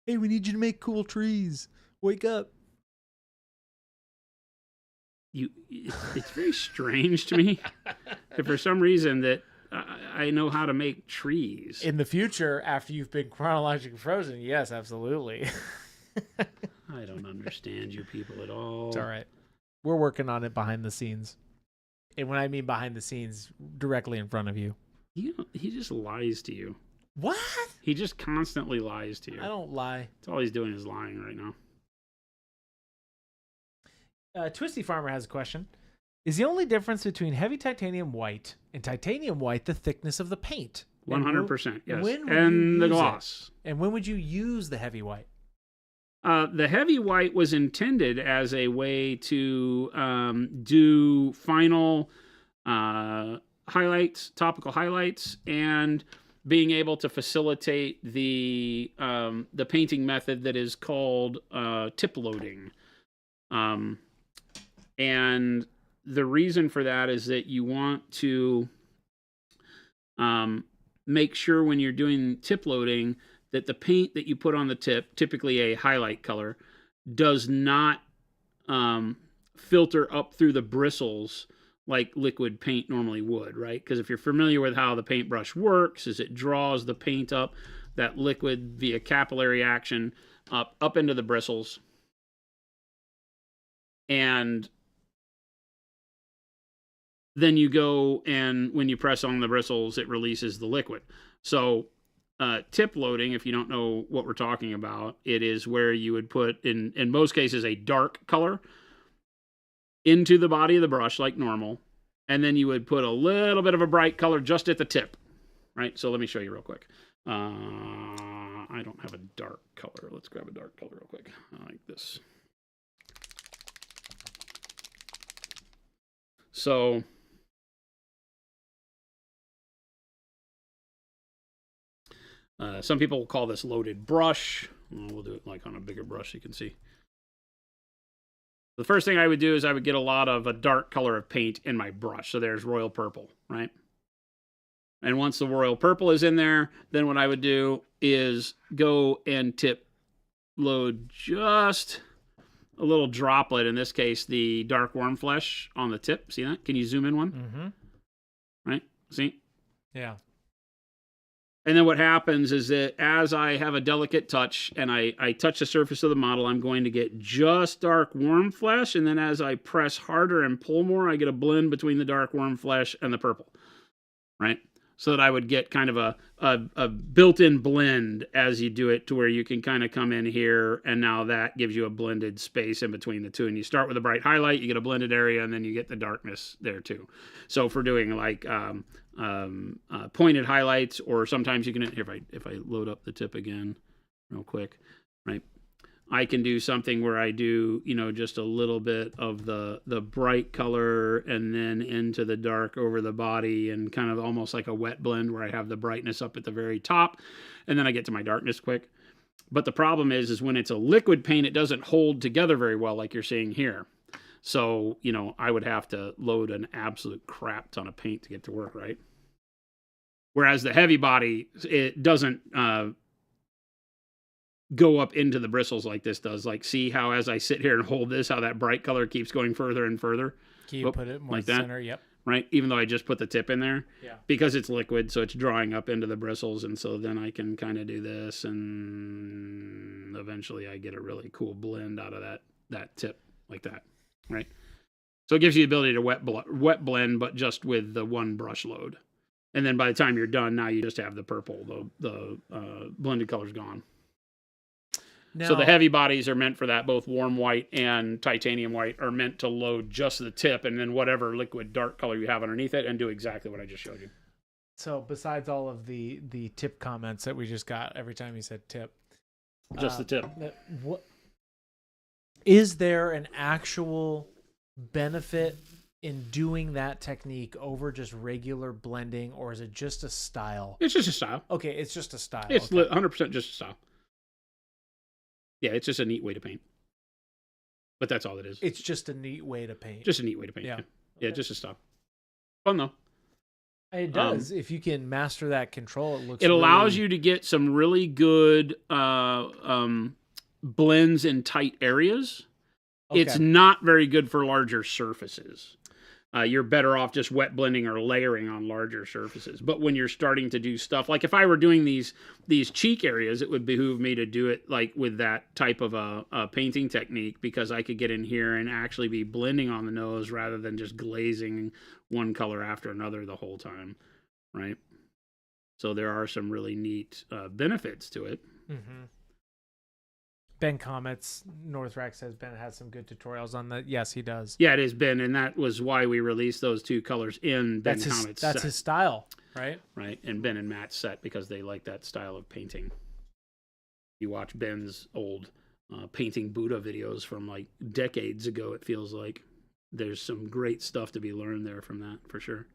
Hey, we need you to make cool trees. Wake up. it's very strange to me that for some reason that I know how to make trees. In the future, after you've been chronologically frozen, yes, absolutely. I don't understand you people at all. It's all right. We're working on it behind the scenes. And when I mean behind the scenes, directly in front of you. He just lies to you. What? He just constantly lies to you. I don't lie. That's all he's doing is lying right now. Twisty Farmer has a question. Is the only difference between heavy titanium white and titanium white the thickness of the paint? 100%, yes. When would And you the use gloss. And when would you use the heavy white? The heavy white was intended as a way to do final highlights, topical highlights, and being able to facilitate the painting method that is called tip loading. And the reason for that is that you want to make sure when you're doing tip loading that the paint that you put on the tip, typically a highlight color, does not filter up through the bristles like liquid paint normally would, right? Because if you're familiar with how the paintbrush works, is it draws the paint up, that liquid via capillary action, up into the bristles. And then you go and when you press on the bristles, it releases the liquid. So tip loading, if you don't know what we're talking about, it is where you would put, in most cases, a dark color into the body of the brush like normal, and then you would put a little bit of a bright color just at the tip, right? So let me show you real quick. I don't have a dark color. Let's grab a dark color real quick, like this. So some people will call this loaded brush. We'll do it like on a bigger brush so you can see. The first thing I would do is I would get a lot of a dark color of paint in my brush. So there's royal purple, right? And once the royal purple is in there, then what I would do is go and tip load just a little droplet, in this case, the dark worm flesh on the tip. See that? Can you zoom in one? Mm-hmm. Right? See? Yeah. And then what happens is that as I have a delicate touch and I touch the surface of the model, I'm going to get just dark worm flesh. And then as I press harder and pull more, I get a blend between the dark worm flesh and the purple, right? So that I would get kind of a built-in blend as you do it, to where you can kind of come in here, and now that gives you a blended space in between the two. And you start with a bright highlight, you get a blended area, and then you get the darkness there too. So for doing like pointed highlights, or sometimes you can, if I load up the tip again real quick, right? I can do something where I do, just a little bit of the bright color and then into the dark over the body, and kind of almost like a wet blend where I have the brightness up at the very top, and then I get to my darkness quick. But the problem is when it's a liquid paint, it doesn't hold together very well like you're seeing here. So, I would have to load an absolute crap ton of paint to get to work, right? Whereas the heavy body, it doesn't go up into the bristles like this does. Like, see how as I sit here and hold this, how that bright color keeps going further and further? Can you put it more like center? Yep. Right? Even though I just put the tip in there. Yeah. Because it's liquid, so it's drawing up into the bristles, and so then I can kind of do this, and eventually I get a really cool blend out of that tip like that, right? So it gives you the ability to wet blend, but just with the one brush load. And then by the time you're done, now you just have the purple, the blended color's gone. Now, so the heavy bodies are meant for that. Both warm white and titanium white are meant to load just the tip, and then whatever liquid dark color you have underneath it, and do exactly what I just showed you. So besides all of the tip comments that we just got every time you said tip, just the tip. What is there an actual benefit in doing that technique over just regular blending, or is it just a style? It's just a style. Okay, it's just a style. It's 100% just a style. Yeah, it's just a neat way to paint. But that's all it is. It's just a neat way to paint. Just a neat way to paint. Yeah, yeah, just a style. Fun though. It does. If you can master that control, it allows you to get some really good blends in tight areas. Okay. It's not very good for larger surfaces. You're better off just wet blending or layering on larger surfaces. But when you're starting to do stuff, like if I were doing these cheek areas, it would behoove me to do it like with that type of a painting technique, because I could get in here and actually be blending on the nose rather than just glazing one color after another the whole time, right? So there are some really neat benefits to it. Mm-hmm. Ben comments, Northrax says Ben has some good tutorials on that. Yes, he does. Yeah, it has been, and that was why we released those two colors in Ben Comet's set. That's his style, right? Right, and Ben and Matt's set because they like that style of painting. You watch Ben's old painting Buddha videos from like decades ago, it feels like. There's some great stuff to be learned there from that, for sure.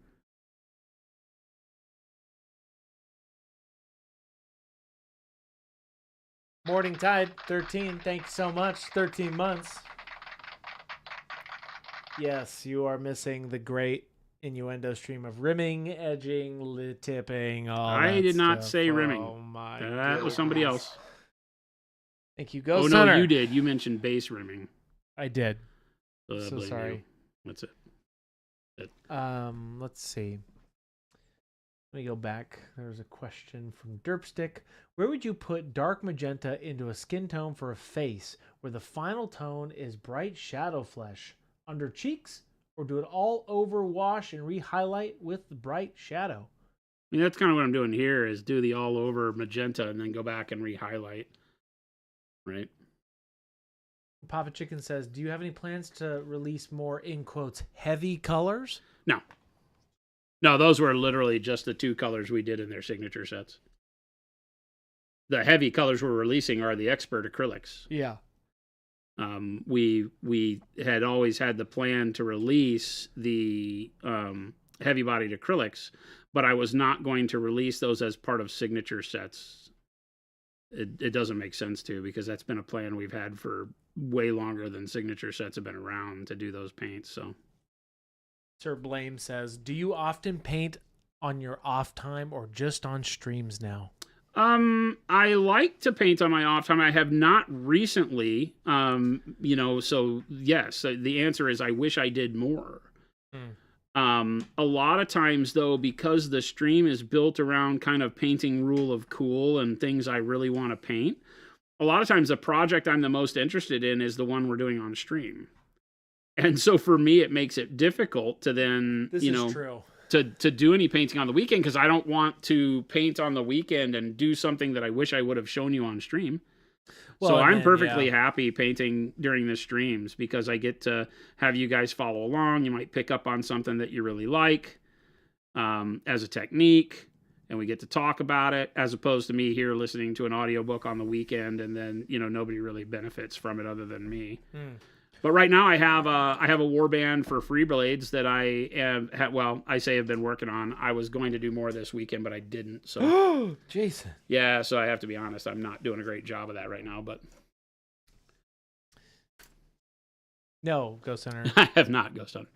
Morning Tide 13, thank you so much. 13 months. Yes, you are missing the great innuendo stream of rimming, edging, lid tipping, all I did not stuff. say rimming. Oh my That was somebody else. Thank you, Ghost Oh, no, Hunter. you did. You mentioned base rimming. I did. So So sorry. You. That's it. Let's see. Let me go back. There's a question from Derpstick. Where would you put dark magenta into a skin tone for a face where the final tone is bright shadow flesh? Under cheeks? Or do it all over wash and re-highlight with the bright shadow? I mean, that's kind of what I'm doing here is do the all over magenta and then go back and re-highlight. Right? Papa Chicken says, do you have any plans to release more, in quotes, heavy colors? No. No, those were literally just the two colors we did in their signature sets. The heavy colors we're releasing are the expert acrylics. Yeah. We had always had the plan to release the heavy bodied acrylics, but I was not going to release those as part of signature sets. It doesn't make sense to, because that's been a plan we've had for way longer than signature sets have been around to do those paints. So Sir Blame says, do you often paint on your off time or just on streams now? I like to paint on my off time. I have not recently, so yes, the answer is I wish I did more. A lot of times though, because the stream is built around kind of painting rule of cool and things I really want to paint, a lot of times the project I'm the most interested in is the one we're doing on stream. And so for me, it makes it difficult to then, true. to do any painting on the weekend, because I don't want to paint on the weekend and do something that I wish I would have shown you on stream. Well, so I'm perfectly happy painting during the streams because I get to have you guys follow along. You might pick up on something that you really like as a technique, and we get to talk about it, as opposed to me here listening to an audiobook on the weekend and then, nobody really benefits from it other than me. But right now I have a warband for Free Blades that I have been working on. I was going to do more this weekend, but I didn't. So Jason. Yeah, so I have to be honest, I'm not doing a great job of that right now, but No, Ghost Hunter. I have not Ghost Hunter.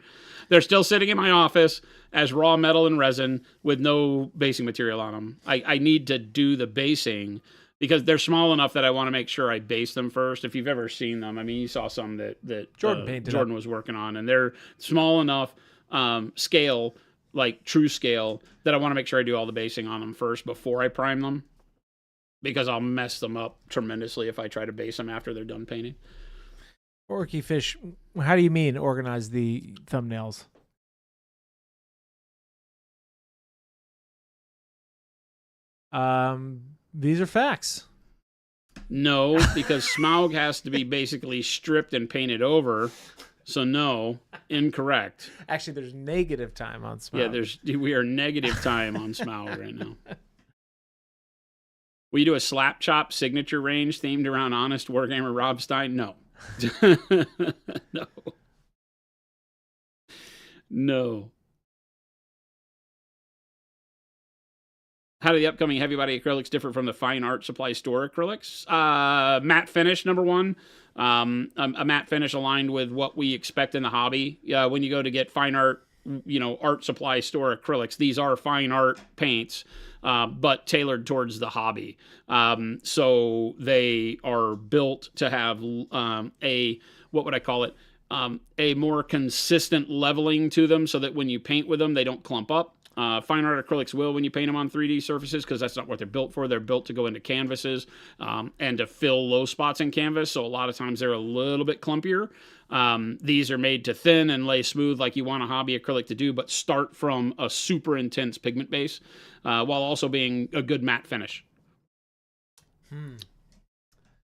They're still sitting in my office as raw metal and resin with no basing material on them. I need to do the basing because they're small enough that I want to make sure I base them first. If you've ever seen them, I mean, you saw some that Jordan was working on, and they're small enough scale, like true scale, that I want to make sure I do all the basing on them first before I prime them, because I'll mess them up tremendously if I try to base them after they're done painting. Orky Fish, how do you mean organize the thumbnails? These are facts. No, because Smaug has to be basically stripped and painted over. So no, incorrect. Actually, there's negative time on Smaug. Yeah, we are negative time on Smaug right now. Will you do a slap chop signature range themed around honest wargamer Rob Stein? No. No. How do the upcoming heavy body acrylics differ from the fine art supply store acrylics? Matte finish, number one. A matte finish aligned with what we expect in the hobby. When you go to get fine art, art supply store acrylics, these are fine art paints, but tailored towards the hobby. So they are built to have a more consistent leveling to them, so that when you paint with them, they don't clump up. Fine art acrylics will when you paint them on 3D surfaces, because that's not what they're built for. They're built to go into canvases and to fill low spots in canvas, so a lot of times they're a little bit clumpier. These are made to thin and lay smooth like you want a hobby acrylic to do, but start from a super intense pigment base while also being a good matte finish.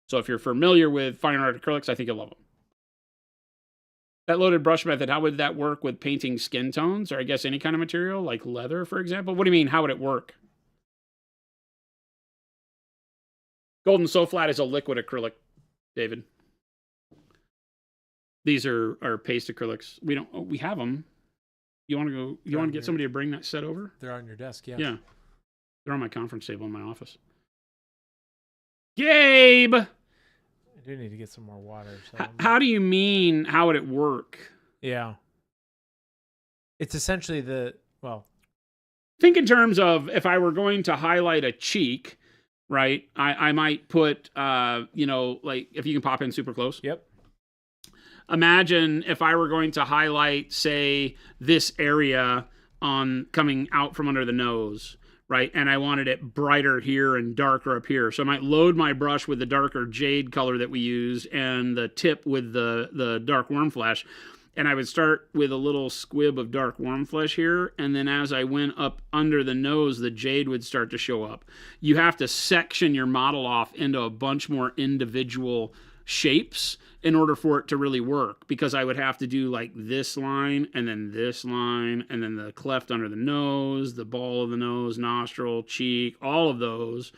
So if you're familiar with fine art acrylics, I think you'll love them. That loaded brush method, how would that work with painting skin tones, or I guess any kind of material, like leather, for example? What do you mean, how would it work? Golden So Flat is a liquid acrylic, David. These are paste acrylics. We have them. You want to go? You want to get somebody to bring that set over? They're on your desk, yeah. Yeah. They're on my conference table in my office. Gabe! I do need to get some more water. So How do you mean, how would it work? yeah. It's essentially think in terms of if I were going to highlight a cheek, right? I might put, like if you can pop in super close. Yep. Imagine if I were going to highlight, say, this area on coming out from under the nose, right? And I wanted it brighter here and darker up here. So I might load my brush with the darker jade color that we use and the tip with the dark worm flesh. And I would start with a little squib of dark worm flesh here. And then as I went up under the nose, the jade would start to show up. You have to section your model off into a bunch more individual shapes in order for it to really work, because I would have to do like this line and then this line and then the cleft under the nose, the ball of the nose, nostril, cheek, all of those,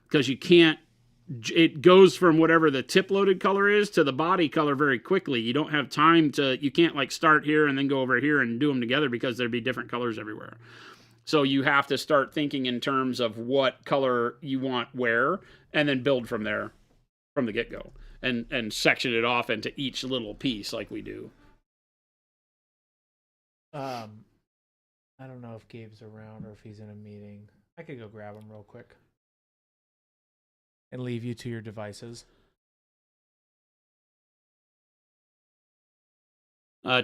because you can't, it goes from whatever the tip loaded color is to the body color very quickly. You don't have time to, you can't like start here and then go over here and do them together because there'd be different colors everywhere. So you have to start thinking in terms of what color you want where and then build from there from the get-go. And section it off into each little piece like we do. I don't know if Gabe's around or if he's in a meeting. I could go grab him real quick and leave you to your devices.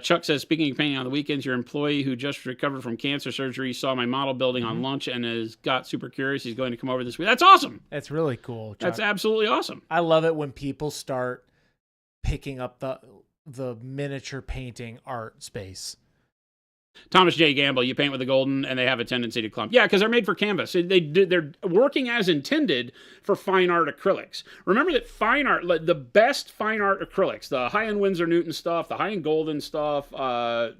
Chuck says, speaking of painting on the weekends, your employee who just recovered from cancer surgery saw my model building on lunch and has got super curious. He's going to come over this week. That's awesome. That's really cool, Chuck. That's absolutely awesome. I love it when people start picking up the miniature painting art space. Thomas J. Gamble, you paint with the golden and they have a tendency to clump. Yeah, because they're made for canvas. They're working as intended for fine art acrylics. Remember that fine art, the best fine art acrylics, the high-end Winsor Newton stuff, the high-end golden stuff,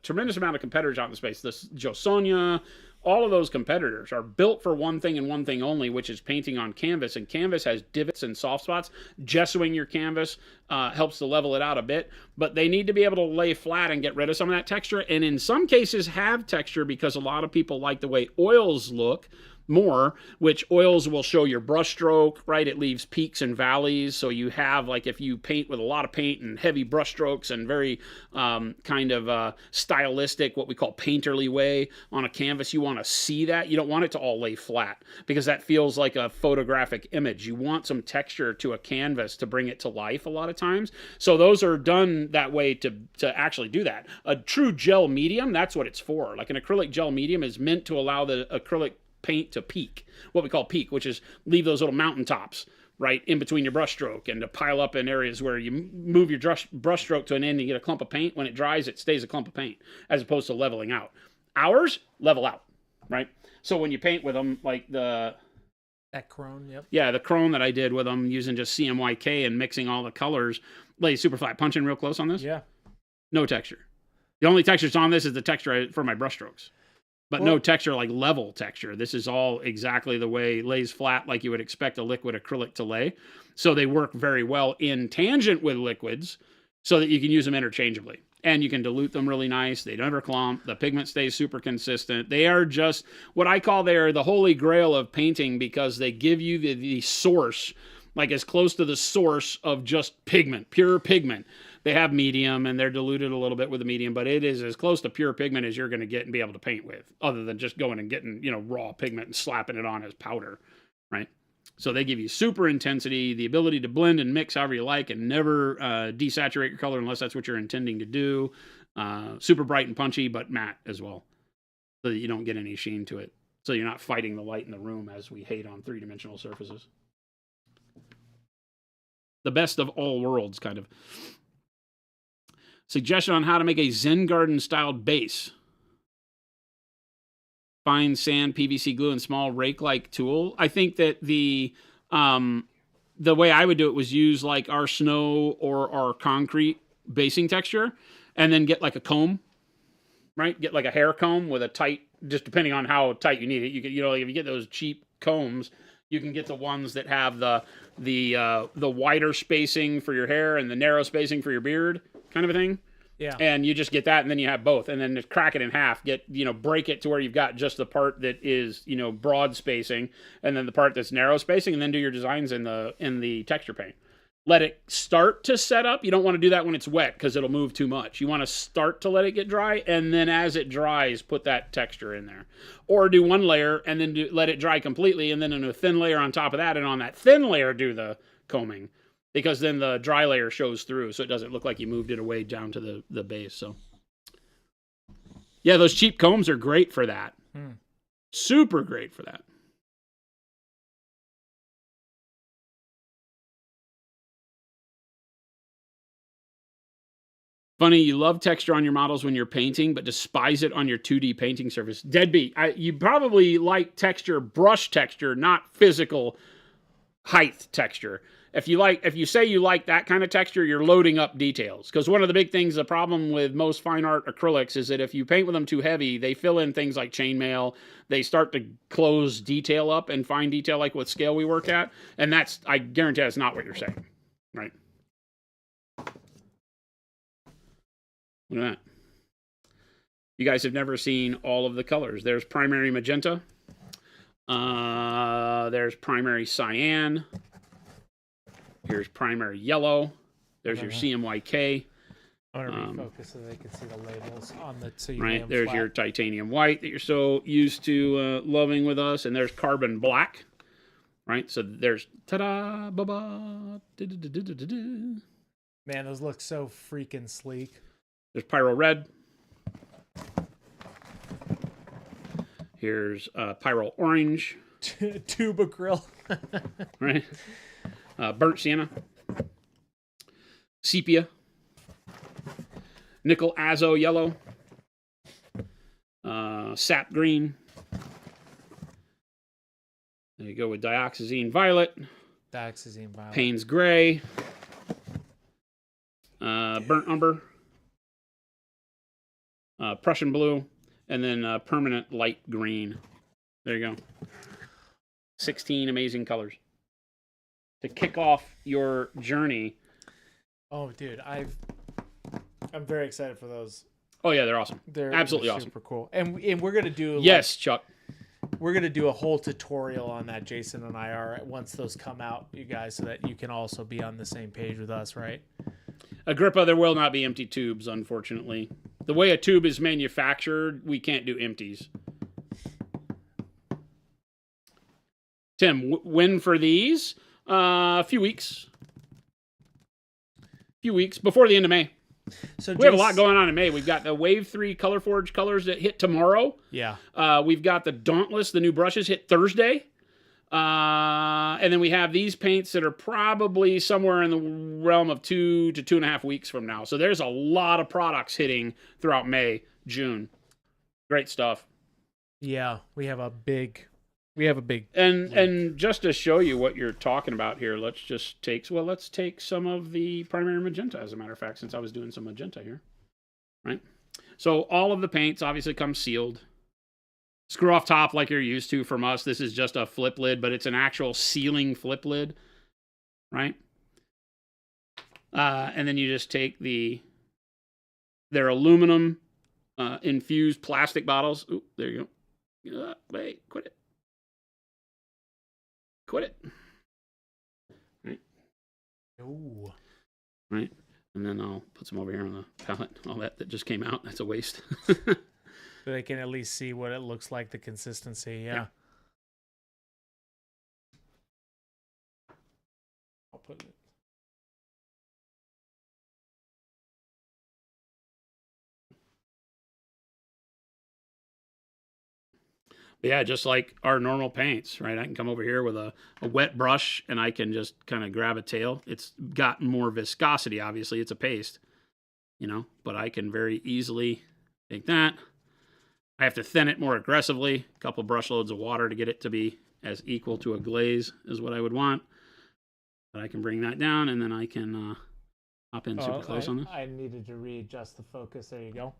tremendous amount of competitors out in the space. This Joe Sonia, all of those competitors are built for one thing and one thing only, which is painting on canvas. And canvas has divots and soft spots. Gessoing your canvas helps to level it out a bit. But they need to be able to lay flat and get rid of some of that texture. And in some cases have texture because a lot of people like the way oils look more, which oils will show your brush stroke, right? It leaves peaks and valleys. So you have, like, if you paint with a lot of paint and heavy brush strokes and very stylistic, what we call painterly way on a canvas, you want to see that. You don't want it to all lay flat because that feels like a photographic image. You want some texture to a canvas to bring it to life a lot of times. So those are done that way to actually do that. A true gel medium, that's what it's for. Like an acrylic gel medium is meant to allow the acrylic paint to peak, what we call peak, which is leave those little mountaintops right in between your brush stroke and to pile up in areas where you move your brush stroke to an end and you get a clump of paint. When it dries, it stays a clump of paint as opposed to leveling out. Ours level out, right? So when you paint with them, like that Chrome, yep. Yeah, the Chrome that I did with them using just CMYK and mixing all the colors, lay super flat. Punch in real close on this. Yeah. No texture. The only textures on this is the texture for my brush strokes. But no texture, like level texture. This is all exactly the way it lays flat like you would expect a liquid acrylic to lay. So they work very well in tangent with liquids so that you can use them interchangeably. And you can dilute them really nice. They never clump. The pigment stays super consistent. They are just what I call they're the holy grail of painting because they give you the source, like as close to the source of just pigment, pure pigment. They have medium and they're diluted a little bit with the medium, but it is as close to pure pigment as you're going to get and be able to paint with, other than just going and getting, raw pigment and slapping it on as powder, right? So they give you super intensity, the ability to blend and mix however you like and never desaturate your color unless that's what you're intending to do. Super bright and punchy, but matte as well, so that you don't get any sheen to it. So you're not fighting the light in the room as we hate on three-dimensional surfaces. The best of all worlds, kind of. Suggestion on how to make a Zen Garden styled base. Fine sand, PVC glue, and small rake-like tool. I think that the the way I would do it was use like our snow or our concrete basing texture, and then get like a comb, right? Get like a hair comb with a tight, just depending on how tight you need it. You can, like if you get those cheap combs, you can get the ones that have the wider spacing for your hair and the narrow spacing for your beard, kind of a thing. Yeah. And you just get that, and then you have both, and then just crack it in half. Break it to where you've got just the part that is, broad spacing, and then the part that's narrow spacing, and then do your designs in the texture paint. Let it start to set up. You don't want to do that when it's wet because it'll move too much. You want to start to let it get dry, and then as it dries, put that texture in there. Or do one layer and then let it dry completely, and then in a thin layer on top of that, and on that thin layer do the combing. Because then the dry layer shows through, so it doesn't look like you moved it away down to the base. So, yeah, those cheap combs are great for that. Super great for that. Funny, you love texture on your models when you're painting, but despise it on your 2D painting surface. Deadbeat, you probably like brush texture, not physical height texture. If you say you like that kind of texture, you're loading up details. Because one of the big things, the problem with most fine art acrylics is that if you paint with them too heavy, they fill in things like chainmail. They start to close detail up and fine detail like what scale we work at. And I guarantee that's not what you're saying. Right? Look at that. You guys have never seen all of the colors. There's primary magenta. There's primary cyan. Here's primary yellow. There's your CMYK. I want to refocus so they can see the labels on the right. There's your titanium white that you're so used to loving with us, and there's carbon black. Right. So there's ta-da, ba-ba, man, those look so freaking sleek. There's pyro red. Here's pyro orange. Tuba grill. Right. Burnt sienna, sepia, nickel azo yellow, sap green. There you go with dioxazine violet. Payne's gray, burnt umber, Prussian blue, and then permanent light green. There you go. 16 amazing colors to kick off your journey. Oh, dude, I'm very excited for those. Oh yeah, they're awesome. They're absolutely awesome. Super cool. And we're gonna do Chuck. We're gonna do a whole tutorial on that. Jason and I are once those come out, you guys, so that you can also be on the same page with us, right? Agrippa, there will not be empty tubes, unfortunately. The way a tube is manufactured, we can't do empties. Tim, when for these? A few weeks. Before the end of May. So we have a lot going on in May. We've got the Wave 3 Color Forge colors that hit tomorrow. Yeah. We've got the Dauntless, the new brushes, hit Thursday. And then we have these paints that are probably somewhere in the realm of 2 to 2.5 weeks from now. So there's a lot of products hitting throughout May, June. Great stuff. Yeah, we have a big and just to show you what you're talking about here, let's take some of the primary magenta, as a matter of fact, since I was doing some magenta here. Right? So all of the paints obviously come sealed. Screw off top like you're used to from us. This is just a flip lid, but it's an actual sealing flip lid. Right? And then you just take their aluminum infused plastic bottles. Ooh, there you go. Wait, quit it. Right. Ooh. Right. And then I'll put some over here on the palette. All that just came out. That's a waste. So they can at least see what it looks like, the consistency. Yeah. I'll put it. But yeah, just like our normal paints, right? I can come over here with a wet brush and I can just kind of grab a tail. It's got more viscosity, obviously. It's a paste, but I can very easily take that. I have to thin it more aggressively. A couple brush loads of water to get it to be as equal to a glaze as what I would want. But I can bring that down, and then I can hop in super close on this. I needed to readjust the focus. There you go.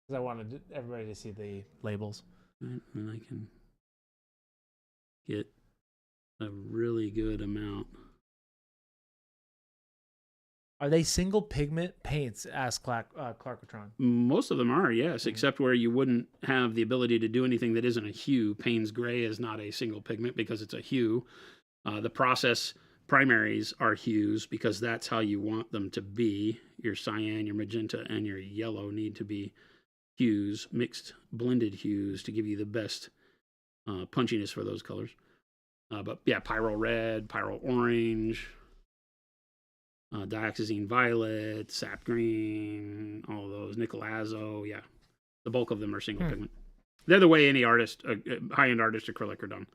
Because I wanted everybody to see the labels. Right, and I can get a really good amount. Are they single pigment paints? Asked Clarkatron. Most of them are, yes, except where you wouldn't have the ability to do anything that isn't a hue. Payne's Gray is not a single pigment because it's a hue. The process primaries are hues because that's how you want them to be. Your cyan, your magenta, and your yellow need to be hues, mixed blended hues to give you the best punchiness for those colors. But yeah, Pyro Red, Pyro Orange, Dioxazine Violet, Sap Green, all those, Nickel Azo, yeah. The bulk of them are single pigment. They're the way any artist, high-end artist acrylic are done.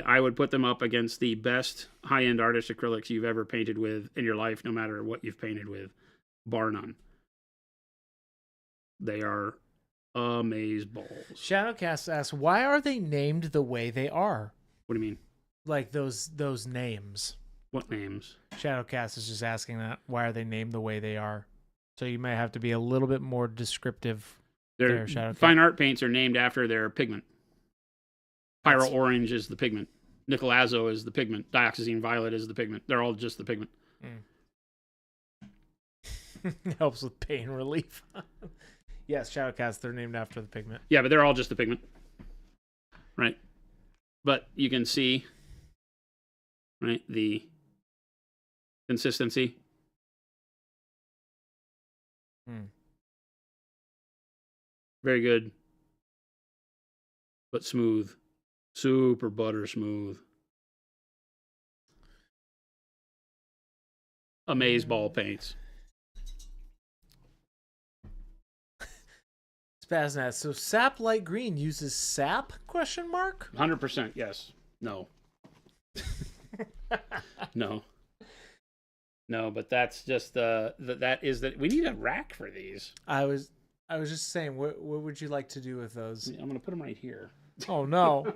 I would put them up against the best high-end artist acrylics you've ever painted with in your life, no matter what you've painted with, bar none. They are amazeballs. Shadowcast asks, why are they named the way they are? What do you mean? Like those names. What names? Shadowcast is just asking that. Why are they named the way they are? So you might have to be a little bit more descriptive. Their fine art paints are named after their pigment. Pyro Orange is the pigment. Nickel Azo is the pigment. Dioxazine Violet is the pigment. They're all just the pigment. Helps with pain relief. Yes, Shadowcast, they're named after the pigment. Yeah, but they're all just the pigment. Right. But you can see, right, the consistency. Very good. But smooth. Super butter smooth. Amazeball paints. Spaznaz. So Sap Light Green uses sap? 100% yes. No. No. No, but that's just that is that we need a rack for these. I was just saying, what would you like to do with those? I'm gonna put them right here. Oh no.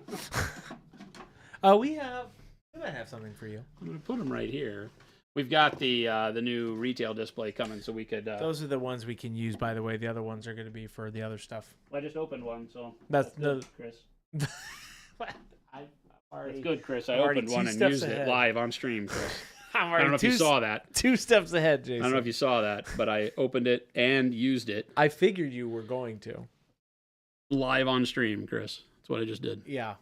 We might have something for you. I'm gonna put them right here. We've got the new retail display coming, so we could. Those are the ones we can use, by the way. The other ones are going to be for the other stuff. I just opened one, so that's good, Chris. It's good, Chris. I opened one and used it live on stream, Chris. I don't know if you saw that. 2 steps ahead, Jason. I don't know if you saw that, but I opened it and used it. I figured you were going to. Live on stream, Chris. That's what I just did. Yeah.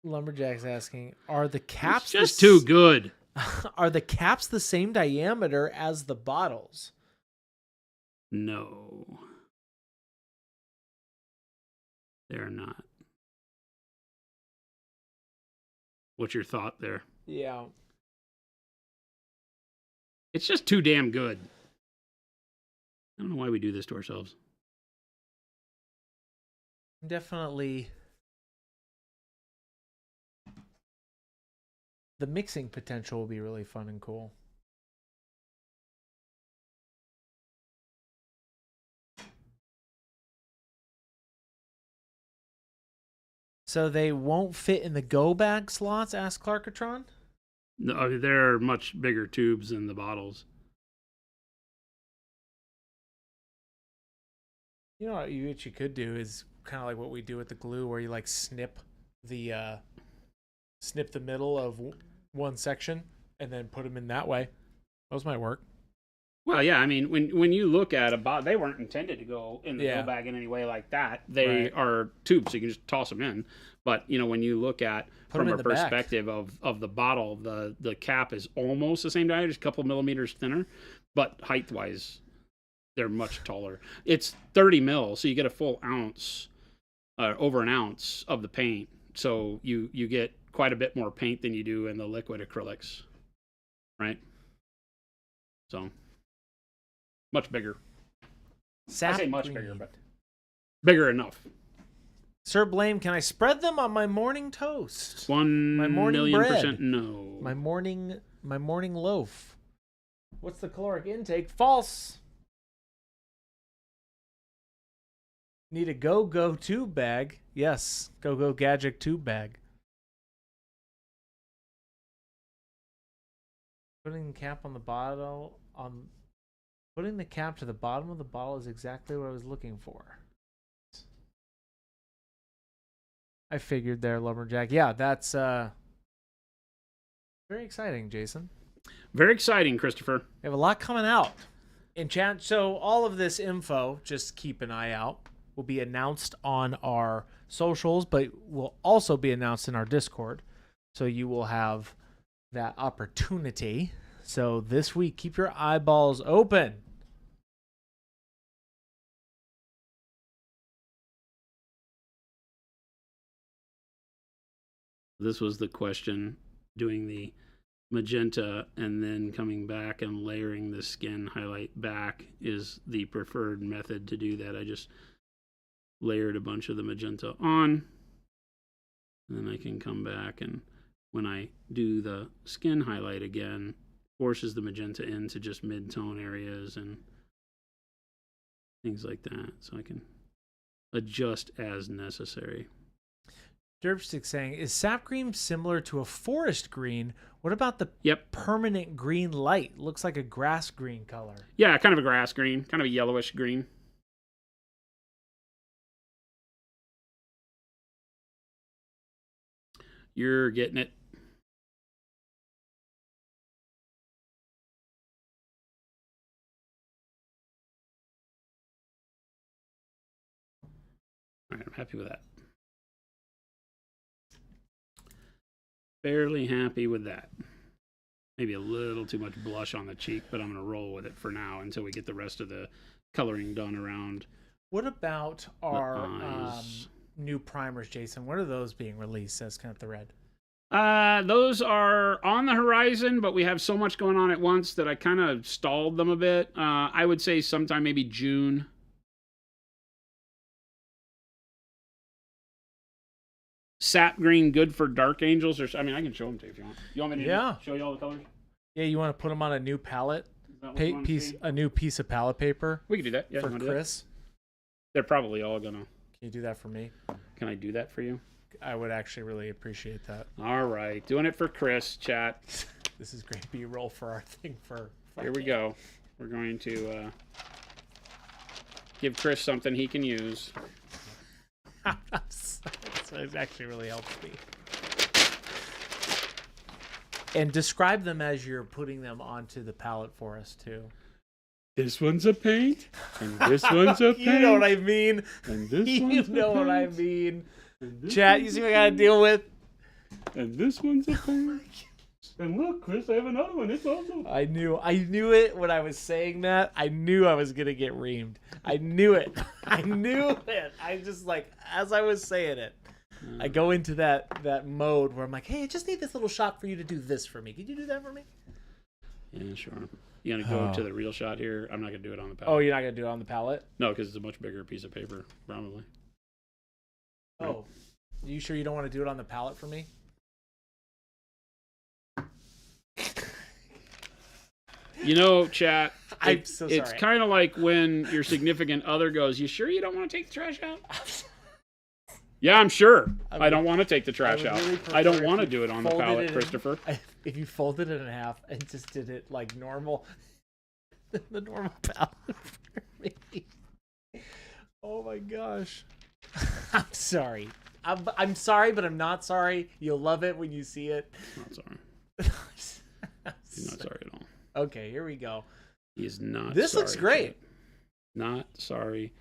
Lumberjack's asking, are the caps it's just too good? Are the caps the same diameter as the bottles? No. They're not. What's your thought there? Yeah. It's just too damn good. I don't know why we do this to ourselves. Definitely. The mixing potential will be really fun and cool. So they won't fit in the go bag slots, asked Clarkatron? No, they're much bigger tubes than the bottles. You know what you could do is kind of like what we do with the glue, where you like snip the middle of one section and then put them in that way. Those might work. Well, yeah, I mean, when you look at a bottle, they weren't intended to go in the go bag in any way like that. They are tubes, so you can just toss them in. But, you know, when you look at, from a perspective of the bottle, the cap is almost the same diameter, just a couple millimeters thinner, but height-wise, they're much taller. It's 30 mil, so you get a full ounce, over an ounce of the paint. So you get quite a bit more paint than you do in the liquid acrylics, right? So much bigger. I say much bigger, but bigger enough. Sir Blame, can I spread them on my morning toast? My morning 1,000,000% no. My morning loaf. What's the caloric intake? False. Need a go-go tube bag. Yes, go-go gadget tube bag. Putting the cap on the bottle putting the cap to the bottom of the bottle is exactly what I was looking for. I figured there, Lumberjack. Yeah, that's very exciting, Jason. Very exciting, Christopher. We have a lot coming out in chat. So all of this info, just keep an eye out, will be announced on our socials, but will also be announced in our Discord. So you will have that opportunity. So this week, keep your eyeballs open. This was the question, doing the magenta and then coming back and layering the skin highlight back is the preferred method to do that. I just layered a bunch of the magenta on, and then I can come back, and when I do the skin highlight again, forces the magenta into just mid-tone areas and things like that, so I can adjust as necessary. Derpstick saying, is sap green similar to a forest green? What about the permanent green light? Looks like a grass green color. Yeah, kind of a grass green, kind of a yellowish green. You're getting it. All right, I'm happy with that. Fairly happy with that. Maybe a little too much blush on the cheek, but I'm going to roll with it for now until we get the rest of the coloring done around. What about our new primers, Jason? When are those being released? Says kind of the red. Those are on the horizon, but we have so much going on at once that I kind of stalled them a bit. I would say sometime maybe June. Sap green, good for dark angels. Or I mean, I can show them to you if you want. You want me to show you all the colors? Yeah, you want to put them on a new palette? A new piece of palette paper? We can do that. Yeah, for Chris. They're probably all gonna. Can you do that for me? Can I do that for you? I would actually really appreciate that. All right, doing it for Chris, chat. This is great B-roll for our thing for. Here we go. We're going to give Chris something he can use. It actually really helps me. And describe them as you're putting them onto the palette for us too. This one's a paint, and this one's a paint. You know what I mean. And this you one's know a what I paint. mean. Chat, you see what I gotta deal with? And this one's a paint. And look, Chris, I have another one. It's also. I knew it when I was saying that. I knew I was gonna get reamed. I knew it. I knew it. I just as I was saying it, I go into that mode where I'm like, hey, I just need this little shot for you to do this for me. Can you do that for me? Yeah, sure. You gonna go to the real shot here? I'm not gonna do it on the palette. Oh, you're not gonna do it on the palette? No, because it's a much bigger piece of paper, probably. Oh, right. You sure you don't want to do it on the palette for me? You know, chat, I'm so sorry. It's kind of like when your significant other goes, you sure you don't want to take the trash out? Yeah, I'm sure. I don't want to take the trash out. Really I don't want to do it on the palette, Christopher. If you folded it in half and just did it like normal, the normal palette for me. Oh my gosh. I'm sorry. I'm sorry, but I'm not sorry. You'll love it when you see it. Not sorry. He's not sorry at all. Okay, here we go. He is not. This looks great. Chat. Not sorry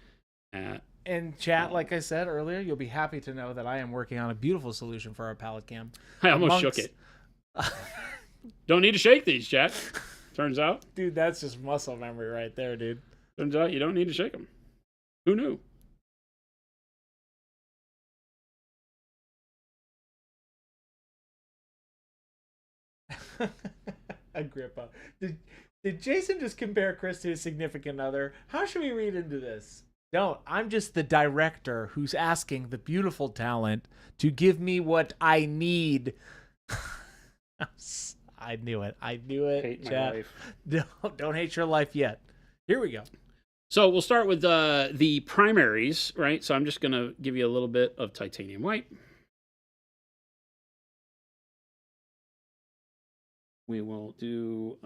at. And chat, like I said earlier, you'll be happy to know that I am working on a beautiful solution for our palette cam. I almost shook it. Don't need to shake these, chat. Turns out. Dude, that's just muscle memory right there, dude. Turns out you don't need to shake them. Who knew? Agrippa. Did Jason just compare Chris to his significant other? How should we read into this? Don't. I'm just the director who's asking the beautiful talent to give me what I need. I knew it. I knew it. Hate my chat. life. Don't hate your life yet. Here we go. So we'll start with the primaries, right? So I'm just going to give you a little bit of titanium white. We will do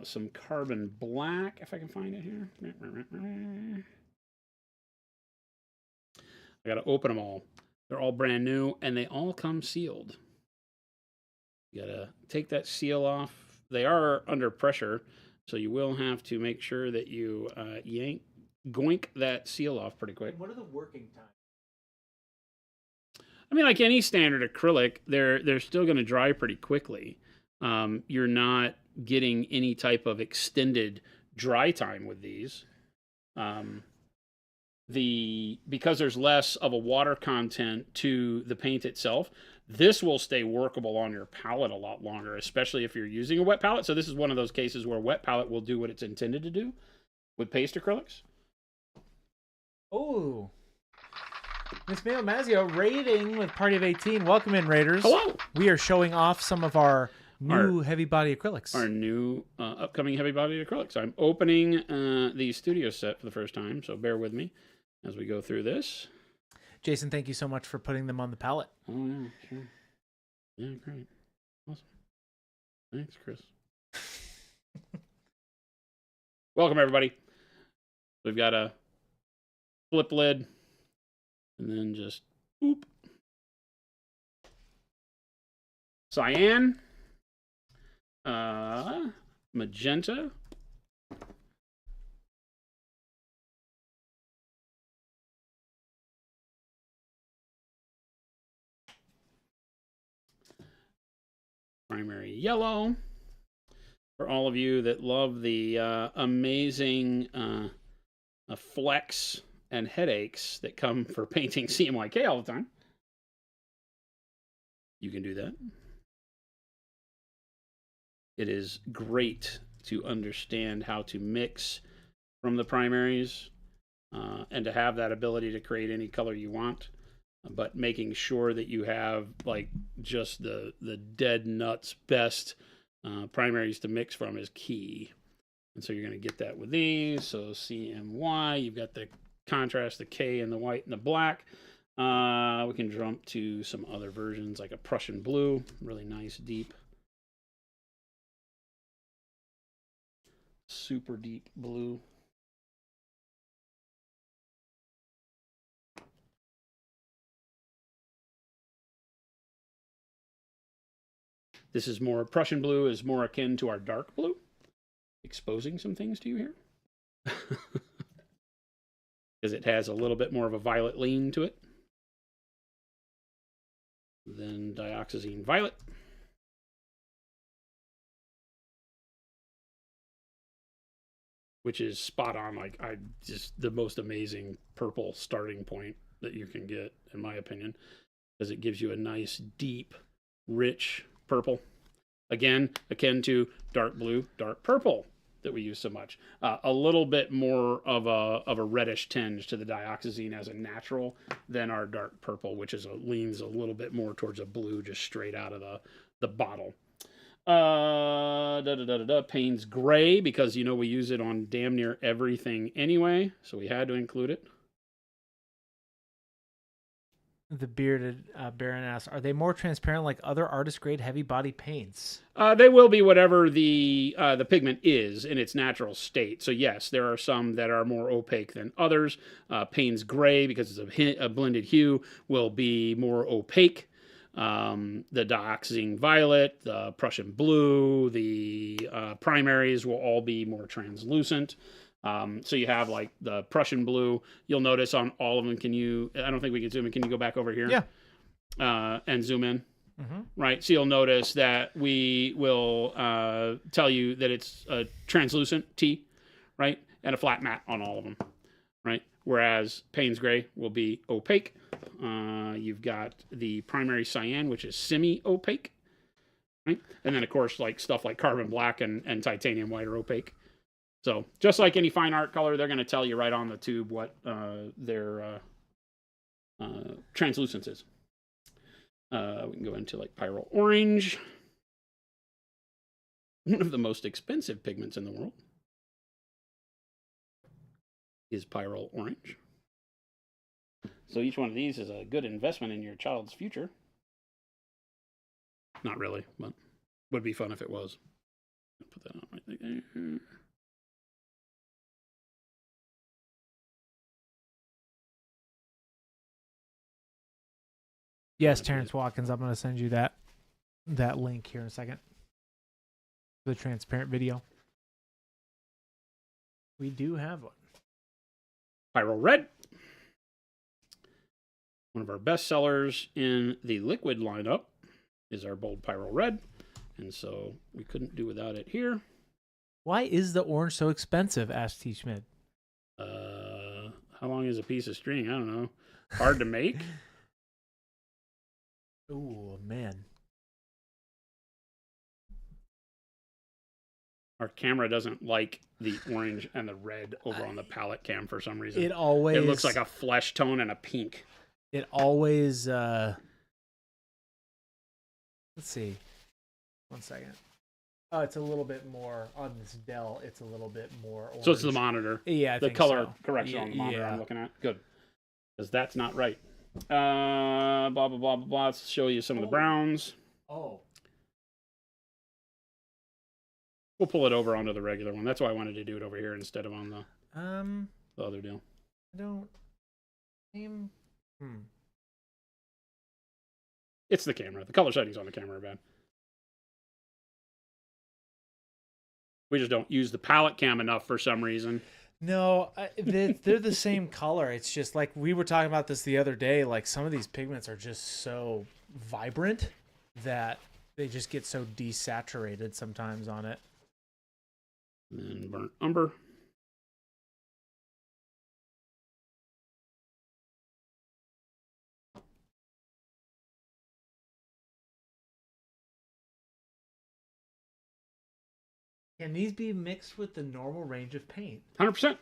some carbon black, if I can find it here. I got to open them all. They're all brand new, and they all come sealed. You got to take that seal off. They are under pressure, so you will have to make sure that you goink that seal off pretty quick. What are the working times? I mean, like any standard acrylic, they're still going to dry pretty quickly. You're not getting any type of extended dry time with these. Because there's less of a water content to the paint itself, this will stay workable on your palette a lot longer, especially if you're using a wet palette. So this is one of those cases where a wet palette will do what it's intended to do with paste acrylics. Oh, Miss Mayo Mazio raiding with Party of 18. Welcome in, Raiders. Hello. We are showing off some of our new heavy body acrylics. Our new upcoming heavy body acrylics. I'm opening the studio set for the first time, so bear with me as we go through this. Jason, thank you so much for putting them on the palette. Oh, yeah, sure. Yeah, great. Awesome. Thanks, Chris. Welcome, everybody. We've got a flip lid, and then just boop. Cyan, magenta, primary yellow. For all of you that love the amazing flecks and headaches that come for painting CMYK all the time, you can do that. It is great to understand how to mix from the primaries and to have that ability to create any color you want, but making sure that you have like just the dead nuts best primaries to mix from is key. And so you're going to get that with these. So CMY, you've got the contrast, the K and the white and the black. We can jump to some other versions like a Prussian blue, really nice, deep, super deep blue. This is more, Prussian blue is more akin to our dark blue. Exposing some things to you here. Because it has a little bit more of a violet lean to it than dioxazine violet. Which is spot on, like just the most amazing purple starting point that you can get, in my opinion, because it gives you a nice, deep, rich purple. Again, akin to dark blue, dark purple that we use so much. A little bit more of a reddish tinge to the dioxazine as a natural than our dark purple, which leans a little bit more towards a blue just straight out of the bottle. Payne's Gray, because we use it on damn near everything anyway, so we had to include it. The bearded Baron asks, are they more transparent like other artist grade heavy body paints? They will be whatever the pigment is in its natural state. So yes, there are some that are more opaque than others. Payne's Gray, because it's a blended hue, will be more opaque. The dioxazine violet, the Prussian blue, the primaries will all be more translucent. So you have like the Prussian blue. You'll notice on all of them. I don't think we can zoom in. Can you go back over here? Yeah. And zoom in. Mm-hmm. Right. So you'll notice that we will tell you that it's a translucent T, right? And a flat matte on all of them, right? Whereas Payne's Gray will be opaque. You've got the primary cyan, which is semi-opaque, right? And then, of course, like stuff like carbon black and titanium white are opaque. So just like any fine art color, they're going to tell you right on the tube what their translucence is. We can go into like Pyro Orange. one of the most expensive pigments in the world is pyrrole orange. So each one of these is a good investment in your child's future. Not really, but would be fun if it was. Put that on right there. Yes, Terrence Watkins. I'm going to send you that link here in a second. The transparent video. We do have one. Pyrrole red. One of our best sellers in the liquid lineup is our bold pyrrole red. And so we couldn't do without it here. Why is the orange so expensive? Asked T. Schmidt. How long is a piece of string? I don't know. Hard to make. Oh, man. Our camera doesn't like the orange and the red over on the palette cam for some reason. It looks like a flesh tone and a pink. It always, let's see. 1 second. Oh, it's a little bit more on this Dell. It's a little bit more orange. So it's the monitor. Yeah, the think color so. correction on the monitor I'm looking at. Good. Because that's not right. Blah, blah, blah, blah, blah. Let's show you some of the browns. Oh. We'll pull it over onto the regular one. That's why I wanted to do it over here instead of on the other deal. I don't... It's the camera. The color settings on the camera are bad. We just don't use the palette cam enough for some reason. No, they're the same color. It's just like we were talking about this the other day. Like some of these pigments are just so vibrant that they just get so desaturated sometimes on it. And then burnt umber. Can these be mixed with the normal range of paint? 100%.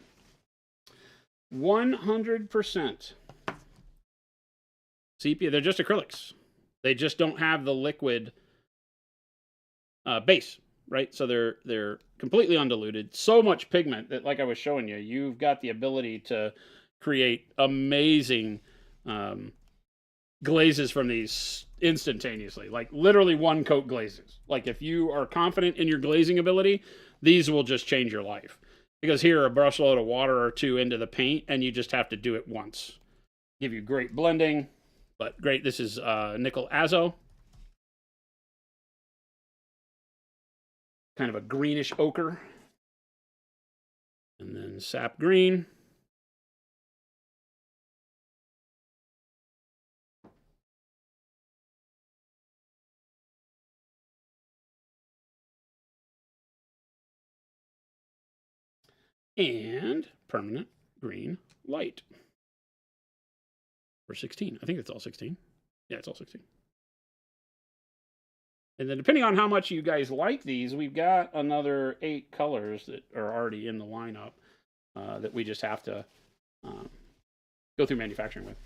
100%. Sepia, they're just acrylics. They just don't have the liquid base, right? So they're completely undiluted. So much pigment that, like I was showing you, you've got the ability to create amazing glazes from these instantaneously, like literally one coat glazes. Like if you are confident in your glazing ability, these will just change your life. Because here, a brush load of water or two into the paint, and you just have to do it once. Give you great blending, but great. This is nickel azo. Kind of a greenish ochre. And then sap green. And permanent green light for 16. I think it's all 16. Yeah, it's all 16. And then depending on how much you guys like these, we've got another 8 colors that are already in the lineup that we just have to go through manufacturing with.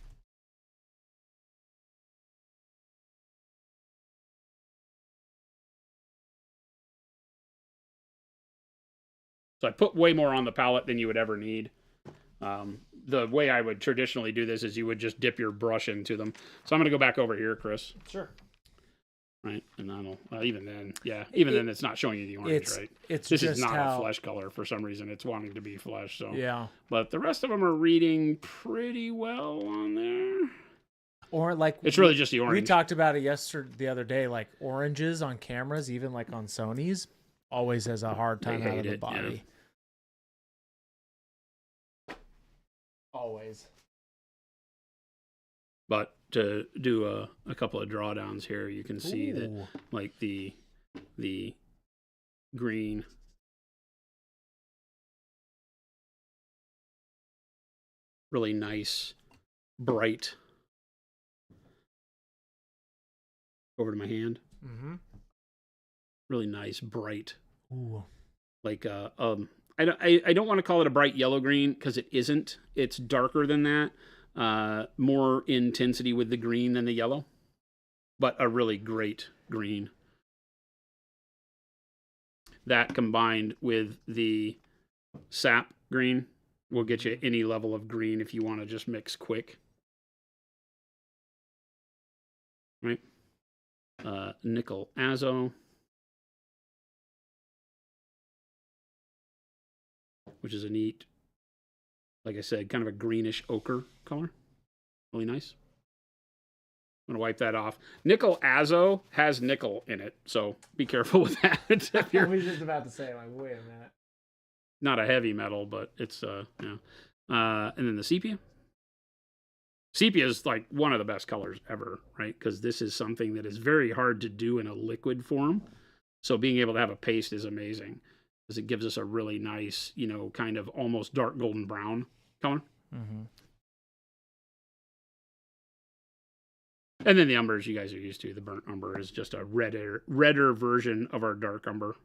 So I put way more on the palette than you would ever need. The way I would traditionally do this is you would just dip your brush into them. So I'm going to go back over here, Chris. Sure. Right, and that'll even then, yeah, then it's not showing you the orange, right? This is not a flesh color for some reason. It's wanting to be flesh, so yeah. But the rest of them are reading pretty well on there. Or like it's really just the orange. We talked about it the other day. Like oranges on cameras, even like on Sony's, always has a hard time out of the body. Yeah. Always. But to do a couple of drawdowns here, you can see that like the green really nice, bright. Over to my hand. Mm-hmm. Really nice, bright. Ooh. Like I don't want to call it a bright yellow green because it isn't. It's darker than that. More intensity with the green than the yellow, but a really great green. that combined with the sap green will get you any level of green if you want to just mix quick. Right? Nickel azo, which is a neat, like I said, kind of a greenish ochre color. Really nice. I'm going to wipe that off. Nickel azo has nickel in it, so be careful with that. I was just about to say, like, wait a minute. Not a heavy metal, but it's, yeah. And then the sepia. Sepia is like one of the best colors ever, right? Because this is something that is very hard to do in a liquid form. So being able to have a paste is amazing because it gives us a really nice, you know, kind of almost dark golden brown color. Mm-hmm. And then the umbers you guys are used to. The burnt umber is just a redder version of our dark umber.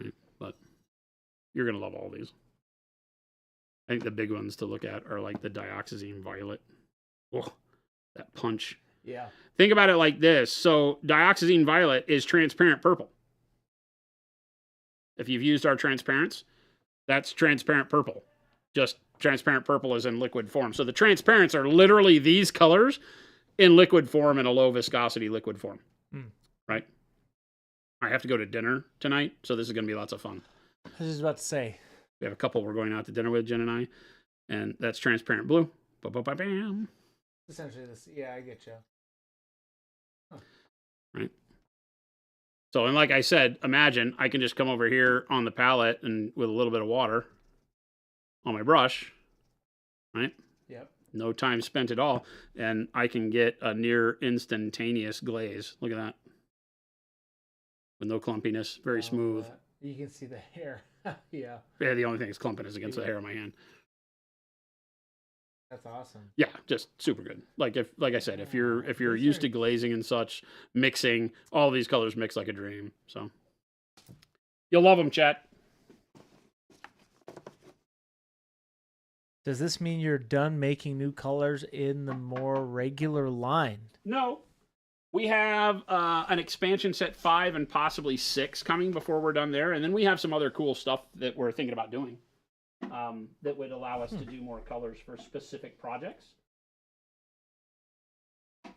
Right? But you're going to love all these. I think the big ones to look at are like the dioxazine violet. Oh, that punch. Yeah. Think about it like this. So dioxazine violet is transparent purple. If you've used our transparents, that's transparent purple. Just transparent purple is in liquid form. So the transparents are literally these colors in liquid form, in a low viscosity liquid form. Right? I have to go to dinner tonight, so this is going to be lots of fun. I was just about to say. We have a couple we're going out to dinner with, Jen and I, and that's transparent blue. Ba-ba-ba-bam. Essentially this. Yeah, I get you. Huh. Right. So, and like I said, imagine I can just come over here on the palette and with a little bit of water on my brush, right? Yep. No time spent at all, and I can get a near instantaneous glaze. Look at that. With no clumpiness, very smooth. You can see the hair. Yeah. Yeah, the only thing that's clumping is against the hair of my hand. That's awesome. Yeah, just super good. Like I said, if you're used to glazing and such, mixing, all these colors mix like a dream. So you'll love them, chat. Does this mean you're done making new colors in the more regular line? No. We have an expansion set 5 and possibly 6 coming before we're done there. And then we have some other cool stuff that we're thinking about doing that would allow us to do more colors for specific projects.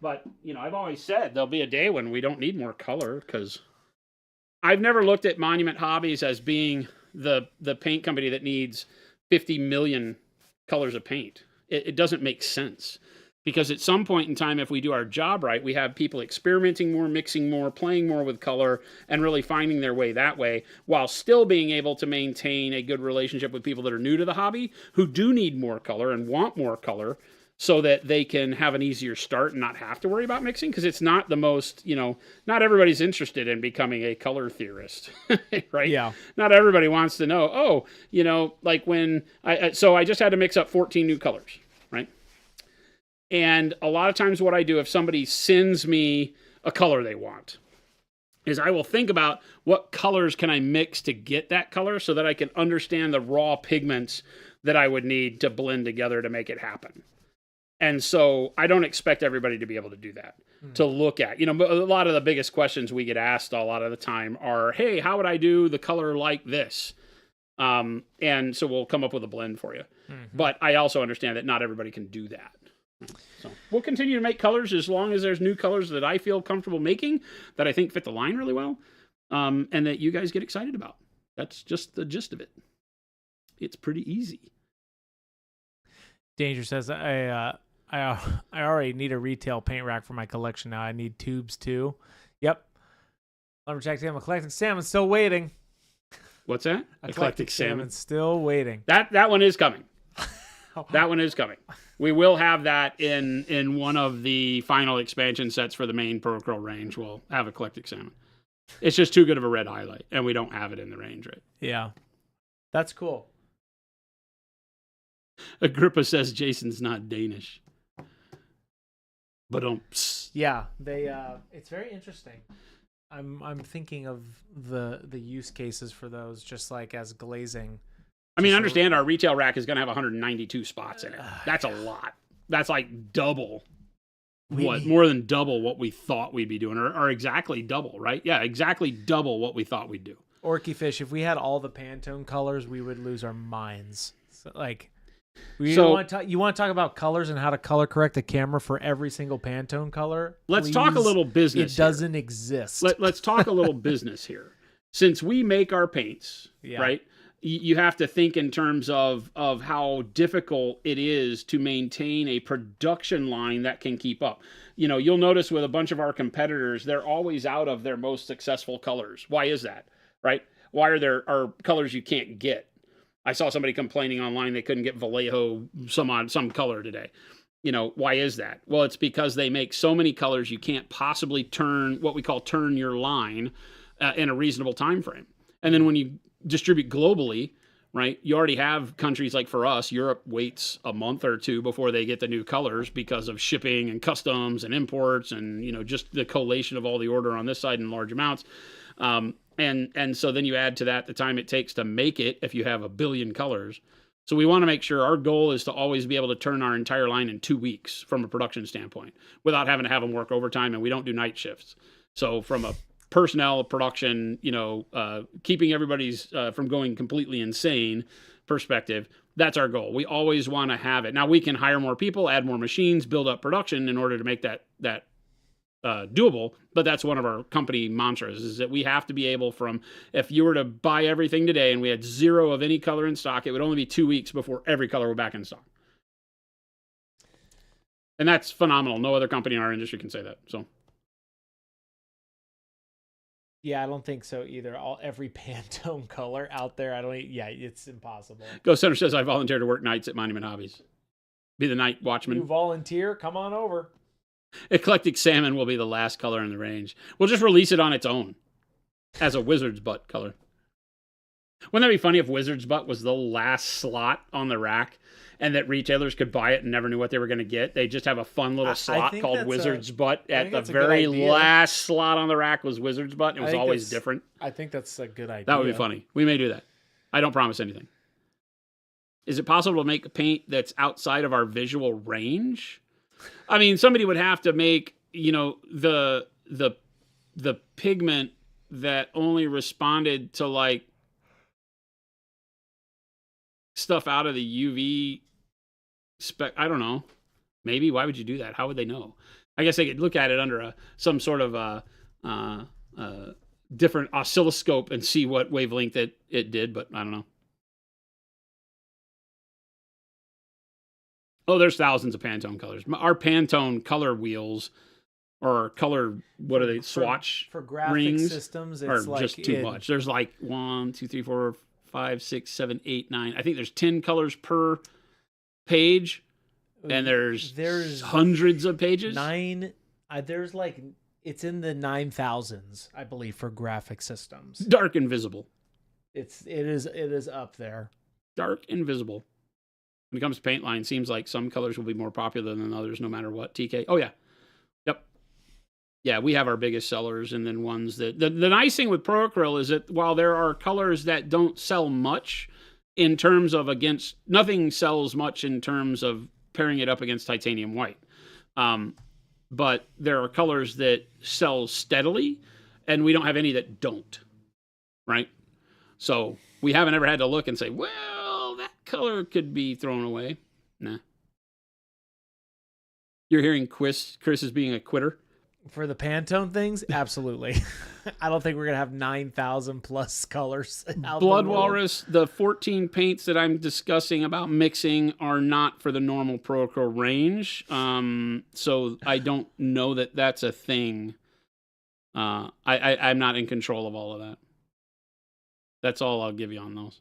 But, you know, I've always said there'll be a day when we don't need more color because I've never looked at Monument Hobbies as being the paint company that needs 50 million colors of paint. It doesn't make sense. Because at some point in time, if we do our job right, we have people experimenting more, mixing more, playing more with color, and really finding their way that way, while still being able to maintain a good relationship with people that are new to the hobby, who do need more color and want more color, so that they can have an easier start and not have to worry about mixing. Because it's not the most, you know, not everybody's interested in becoming a color theorist, right? Yeah. Not everybody wants to know, oh, you know, like when I just had to mix up 14 new colors, right? And a lot of times what I do if somebody sends me a color they want is I will think about what colors can I mix to get that color so that I can understand the raw pigments that I would need to blend together to make it happen. And so I don't expect everybody to be able to do that, to look at. You know, a lot of the biggest questions we get asked a lot of the time are, hey, how would I do the color like this? And so we'll come up with a blend for you. But I also understand that not everybody can do that. So we'll continue to make colors as long as there's new colors that I feel comfortable making that I think fit the line really well, and that you guys get excited about. That's just the gist of it. It's pretty easy. Danger says, I already need a retail paint rack for my collection now. I need tubes too. Yep. Lumberjack Sam, Eclectic Salmon still waiting. What's that? Eclectic Salmon still waiting. That one is coming. That one is coming. We will have that in one of the final expansion sets for the main Pearl Curl range. We'll have Eclectic Salmon. It's just too good of a red highlight, and we don't have it in the range, right? Yeah. That's cool. Agrippa says Jason's not Danish. But yeah, they it's very interesting. I'm thinking of the use cases for those, just like as glazing. I mean, understand our retail rack is going to have 192 spots in it. That's a lot. That's like double more than double what we thought we'd be doing, or exactly double, right? Yeah, exactly double what we thought we'd do. Orky Fish, if we had all the Pantone colors, we would lose our minds. So, like, you want to talk about colors and how to color correct the camera for every single Pantone color? Let's talk a little business. It doesn't exist. Let's talk a little business here. Since we make our paints, right? You have to think in terms of how difficult it is to maintain a production line that can keep up. You know, you'll notice with a bunch of our competitors, they're always out of their most successful colors. Why is that, right? Why are colors you can't get? I saw somebody complaining online they couldn't get Vallejo some color today. You know, why is that? Well, it's because they make so many colors you can't possibly turn what we call turn your line in a reasonable time frame. And then when you distribute globally, right, you already have countries like for us, Europe waits a month or two before they get the new colors because of shipping and customs and imports and, you know, just the collation of all the order on this side in large amounts. And so then you add to that the time it takes to make it if you have a billion colors. So we want to make sure our goal is to always be able to turn our entire line in 2 weeks from a production standpoint without having to have them work overtime, and we don't do night shifts. So from a personnel production, you know, keeping everybody's from going completely insane perspective, that's our goal. We always want to have it. Now we can hire more people, add more machines, build up production in order to make that doable, but that's one of our company mantras, is that we have to be able from, if you were to buy everything today and we had zero of any color in stock, it would only be 2 weeks before every color were back in stock. And that's phenomenal. No other company in our industry can say that. So yeah, I don't think so either. Every Pantone color out there, it's impossible. Ghost Hunter says I volunteer to work nights at Monument Hobbies. Be the night watchman. You volunteer? Come on over. Eclectic Salmon will be the last color in the range. We'll just release it on its own as a Wizard's Butt color. Wouldn't that be funny if Wizard's Butt was the last slot on the rack and that retailers could buy it and never knew what they were going to get? They just have a fun little slot called Wizard's Butt. At the very last slot on the rack was Wizard's Butt. And it was always different. I think that's a good idea. That would be funny. We may do that. I don't promise anything. Is it possible to make a paint that's outside of our visual range? I mean, somebody would have to make, you know, the pigment that only responded to like stuff out of the UV spec. I don't know. Maybe. Why would you do that? How would they know? I guess they could look at it under some sort of different oscilloscope and see what wavelength it did, but I don't know. Oh, there's thousands of Pantone colors. Our Pantone color wheels or color, what are they, swatch for graphic rings systems, it's are like just too much. There's like 1, 2, 3, 4, 5, 6, 7, 8, 9. I think there's 10 colors per page, and there's hundreds of pages. There's like, it's in the 9,000s, I believe, for graphic systems. Dark and visible. It is up there. Dark and visible. When it comes to paint line, seems like some colors will be more popular than others, no matter what. TK. Oh, yeah. Yep. Yeah, we have our biggest sellers, and then ones that... The nice thing with Pro Acryl is that while there are colors that don't sell much in terms of nothing sells much in terms of pairing it up against titanium white. But there are colors that sell steadily, and we don't have any that don't. Right? So we haven't ever had to look and say, well, that color could be thrown away. Nah. You're hearing Chris is being a quitter? For the Pantone things? Absolutely. I don't think we're going to have 9,000 plus colors. Blood Walrus, the 14 paints that I'm discussing about mixing are not for the normal Pro Acryl range. So I don't know that that's a thing. I'm not in control of all of that. That's all I'll give you on those.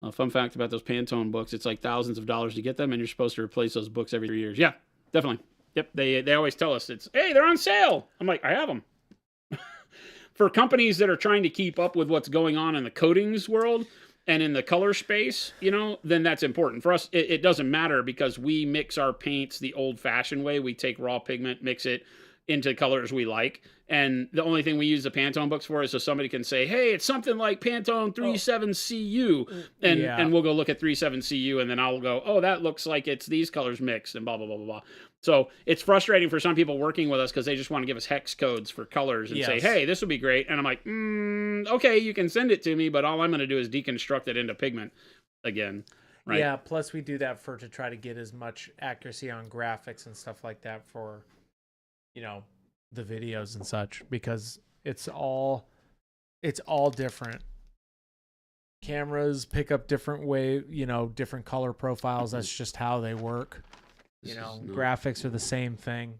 A fun fact about those Pantone books, it's like thousands of dollars to get them, and you're supposed to replace those books every 3 years. Yeah, definitely. Yep, they always tell us, hey, they're on sale. I'm like, I have them. For companies that are trying to keep up with what's going on in the coatings world and in the color space, then that's important. For us, it doesn't matter because we mix our paints the old-fashioned way. We take raw pigment, mix it, into colors we like. And the only thing we use the Pantone books for is so somebody can say, hey, it's something like Pantone 37CU. And we'll go look at 37CU, and then I'll go, oh, that looks like it's these colors mixed, and blah, blah, blah, blah, blah. So it's frustrating for some people working with us because they just want to give us hex codes for colors and say, hey, this would be great. And I'm like, okay, you can send it to me, but all I'm going to do is deconstruct it into pigment again. Right? Yeah, plus we do that to try to get as much accuracy on graphics and stuff like that for, the videos and such, because it's all different. Cameras pick up different different color profiles. That's just how they work. Graphics are the same thing.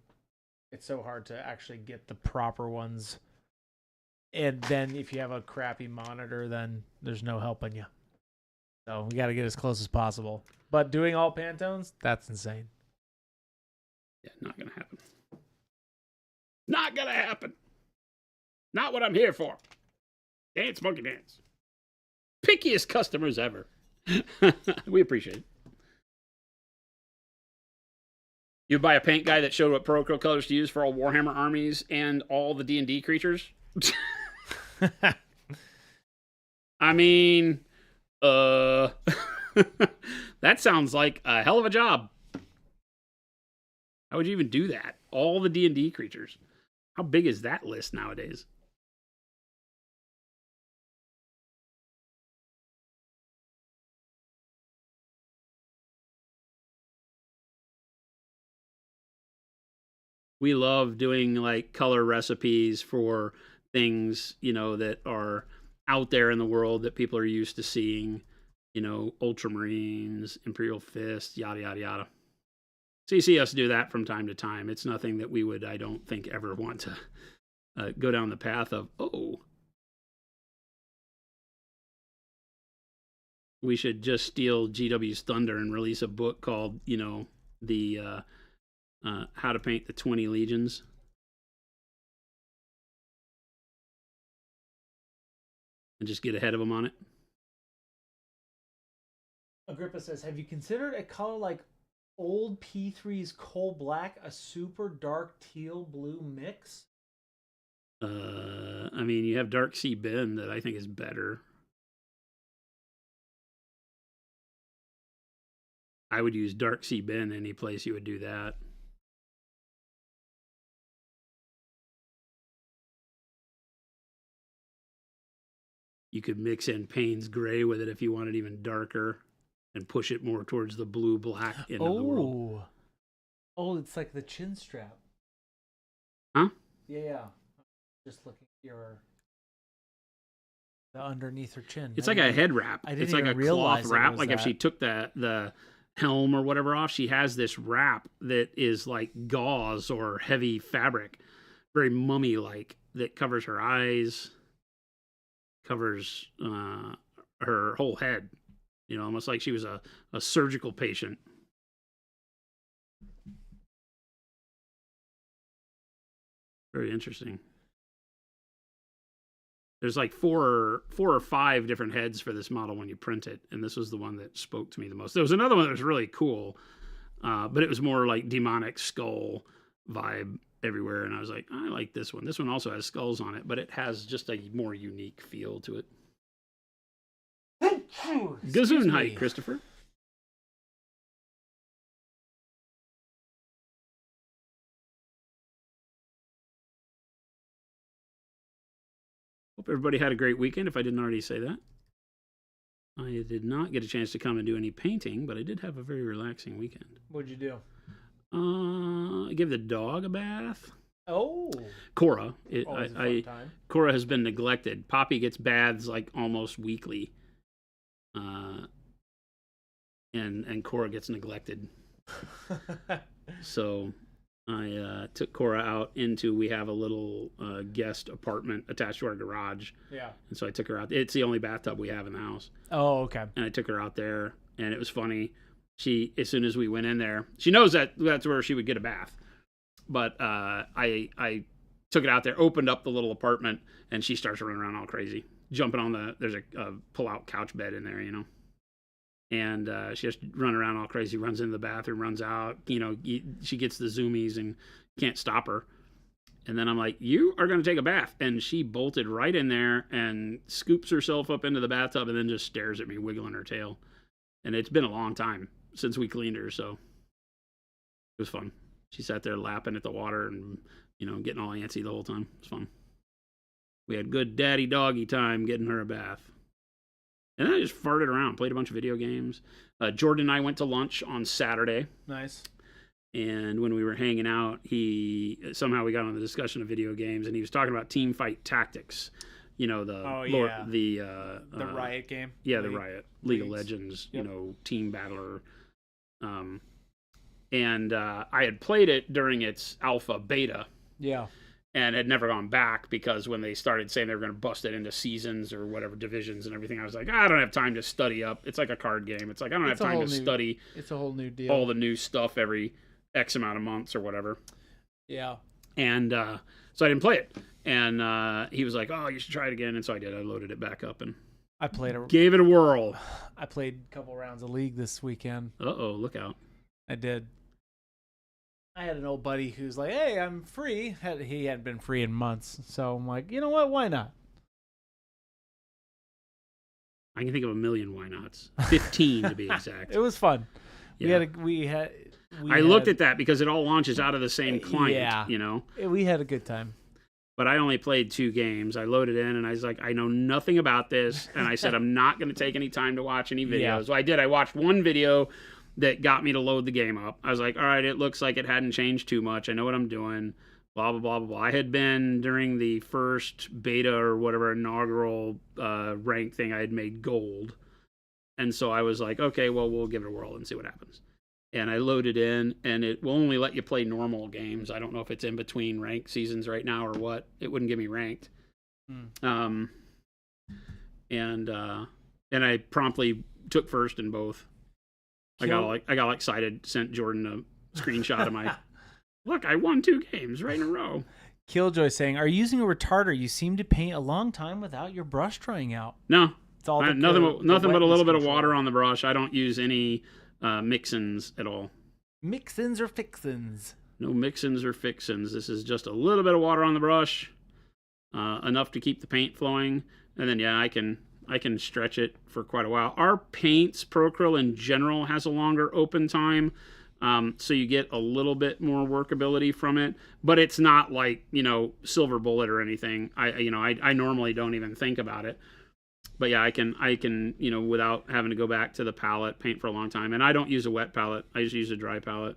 It's so hard to actually get the proper ones. And then if you have a crappy monitor, then there's no helping you. So we got to get as close as possible. But doing all Pantones, that's insane. Yeah, not going to happen. Not going to happen. Not what I'm here for. Dance, monkey dance. Pickiest customers ever. We appreciate it. You buy a paint guy that showed what Pro colors to use for all Warhammer armies and all the D&D creatures? I mean, that sounds like a hell of a job. How would you even do that? All the D&D creatures. How big is that list nowadays? We love doing like color recipes for things, that are out there in the world that people are used to seeing, Ultramarines, Imperial Fist, yada, yada, yada. So you see us do that from time to time. It's nothing that we would, I don't think, ever want to go down the path of, we should just steal GW's thunder and release a book called, the How to Paint the 20 Legions. And just get ahead of them on it. Agrippa says, have you considered a color like old P3's coal black, a super dark teal blue mix? I mean, you have Dark Sea Ben that I think is better. I would use Dark Sea Ben any place you would do that. You could mix in Payne's Gray with it if you want it even darker and push it more towards the blue-black end of the world. Oh, it's like the chin strap. Huh? Yeah. Just looking at the underneath her chin. It's like a head wrap. It's like a cloth wrap. Like if she took the helm or whatever off, she has this wrap that is like gauze or heavy fabric, very mummy-like, that covers her eyes, covers her whole head, almost like she was a surgical patient. Very interesting. There's like four or five different heads for this model when you print it, and this was the one that spoke to me the most. There was another one that was really cool, but it was more like demonic skull vibe everywhere, and I was like, I like this one. This one also has skulls on it, but it has just a more unique feel to it. Gesundheit, Christopher. Hope everybody had a great weekend, if I didn't already say that. I did not get a chance to come and do any painting, but I did have a very relaxing weekend. What'd you do? I gave the dog a bath. Oh. Cora. Cora has been neglected. Poppy gets baths like almost weekly. And Cora gets neglected. So I took Cora out we have a little guest apartment attached to our garage. Yeah. And so I took her out. It's the only bathtub we have in the house. Oh, okay. And I took her out there, and it was funny. As soon as we went in there, she knows that's where she would get a bath. But I took it out there, opened up the little apartment, and she starts running around all crazy, jumping on there's a pull-out couch bed in there, And she has to run around all crazy, runs into the bathroom, runs out. She gets the zoomies and can't stop her. And then I'm like, you are going to take a bath. And she bolted right in there and scoops herself up into the bathtub and then just stares at me, wiggling her tail. And it's been a long time since we cleaned her, so it was fun. She sat there lapping at the water and, getting all antsy the whole time. It was fun. We had good daddy doggy time getting her a bath. And then I just farted around, played a bunch of video games. Jordan and I went to lunch on Saturday. Nice. And when we were hanging out, we got on the discussion of video games, and he was talking about Team Fight Tactics. The Riot game. Yeah, the Riot League of Legends. Yep. Team Battler. And I had played it during its alpha beta. Yeah. And had never gone back because when they started saying they were going to bust it into seasons or whatever divisions and everything, I was like, I don't have time to study up. It's like a card game. It's like I don't have time to study. It's a whole new deal. All the new stuff every X amount of months or whatever. Yeah. And so I didn't play it. And he was like, "Oh, you should try it again." And so I did. I loaded it back up and gave it a whirl. I played a couple rounds of League this weekend. Uh-oh, look out. I did. I had an old buddy who's like, "Hey, I'm free." He hadn't been free in months. So I'm like, you know what? Why not? I can think of a million why nots. 15 to be exact. It was fun. Yeah. I looked at that because it all launches out of the same client, We had a good time. But I only played 2 games. I loaded in and I was like, I know nothing about this. And I said, I'm not going to take any time to watch any videos. Yeah. So I did. I watched one video that got me to load the game up. I was like, all right, it looks like it hadn't changed too much. I know what I'm doing. Blah, blah, blah, blah, blah. I had been, during the first beta or whatever inaugural rank thing, I had made gold. And so I was like, okay, well, we'll give it a whirl and see what happens. And I loaded in, and it will only let you play normal games. I don't know if it's in between ranked seasons right now or what. It wouldn't give me ranked. And I promptly took first in both. I got excited, sent Jordan a screenshot of my, look, I won 2 games right in a row. Killjoy saying, "Are you using a retarder? You seem to paint a long time without your brush drying out." No, it's all nothing but a little bit of water on the brush. I don't use any mix-ins at all. Mix-ins or fix-ins? No mix-ins or fix-ins. This is just a little bit of water on the brush, enough to keep the paint flowing, and then I can stretch it for quite a while. Our paints, Procryl in general, has a longer open time, so you get a little bit more workability from it. But it's not like Silver Bullet or anything. I normally don't even think about it. But yeah, I can without having to go back to the palette, paint for a long time. And I don't use a wet palette. I just use a dry palette,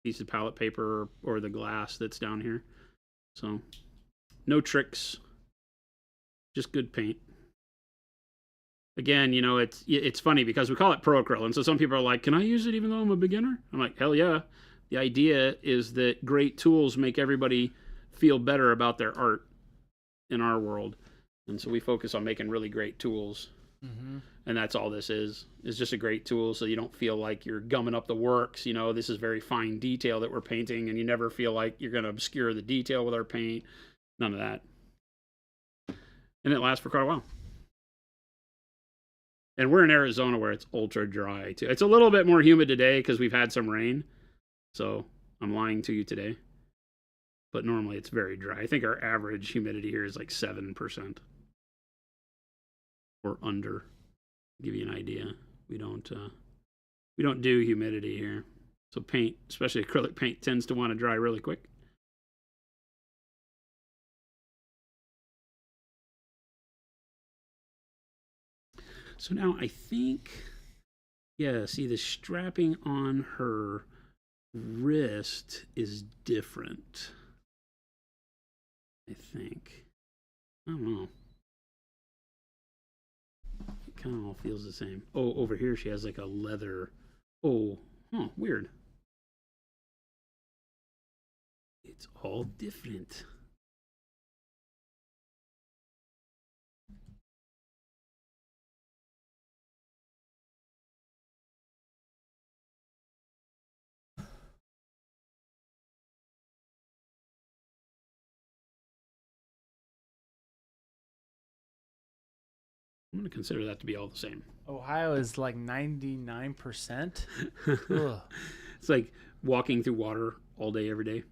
piece of palette paper or the glass that's down here. So no tricks, just good paint. Again, it's funny because we call it Procryl, and so some people are like, "Can I use it even though I'm a beginner?" I'm like, "Hell yeah!" The idea is that great tools make everybody feel better about their art in our world, and so we focus on making really great tools, and that's all this is. It's just a great tool, so you don't feel like you're gumming up the works. This is very fine detail that we're painting, and you never feel like you're going to obscure the detail with our paint. None of that, and it lasts for quite a while. And we're in Arizona where it's ultra dry, too. It's a little bit more humid today because we've had some rain. So I'm lying to you today. But normally it's very dry. I think our average humidity here is like 7%. Or under. To give you an idea. We don't do humidity here. So paint, especially acrylic paint, tends to want to dry really quick. So now I think, see, the strapping on her wrist is different. I think. I don't know. It kind of all feels the same. Oh, over here she has like a leather. Oh, weird. It's all different. I'm going to consider that to be all the same. Ohio is like 99%. It's like walking through water all day, every day.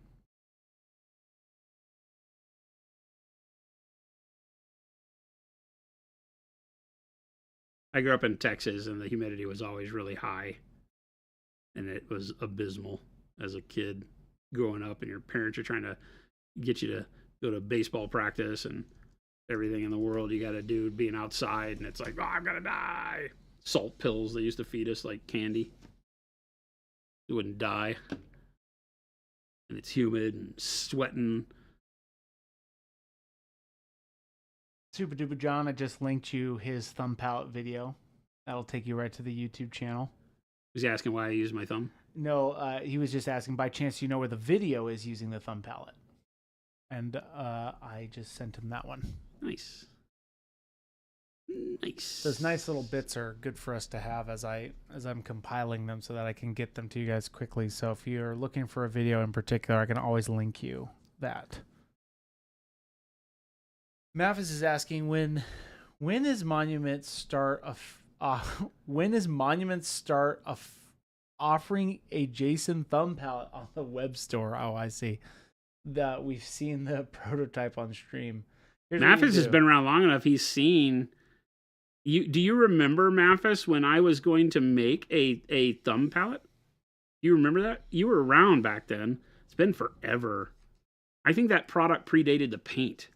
I grew up in Texas, and the humidity was always really high, and it was abysmal as a kid growing up. And your parents are trying to get you to go to baseball practice and everything in the world you got to do being outside, and it's like, oh, I'm gonna die. Salt pills they used to feed us like candy. You wouldn't die, and it's humid and sweating. Super Duper John, I just linked you his thumb palette video. That'll take you right to the YouTube channel. Was he asking why I use my thumb? No, he was just asking, by chance, you know where the video is using the thumb palette? And I just sent him that one. Nice. Nice. Those nice little bits are good for us to have as I'm compiling them so that I can get them to you guys quickly. So if you're looking for a video in particular, I can always link you that. Mathis is asking when is Monument start offering a Jason thumb palette on the web store? Oh, I see. That we've seen the prototype on stream. Mathis has been around long enough. He's seen you. Do you remember, Mathis, when I was going to make a thumb palette? You remember that? You were around back then. It's been forever. I think that product predated the paint.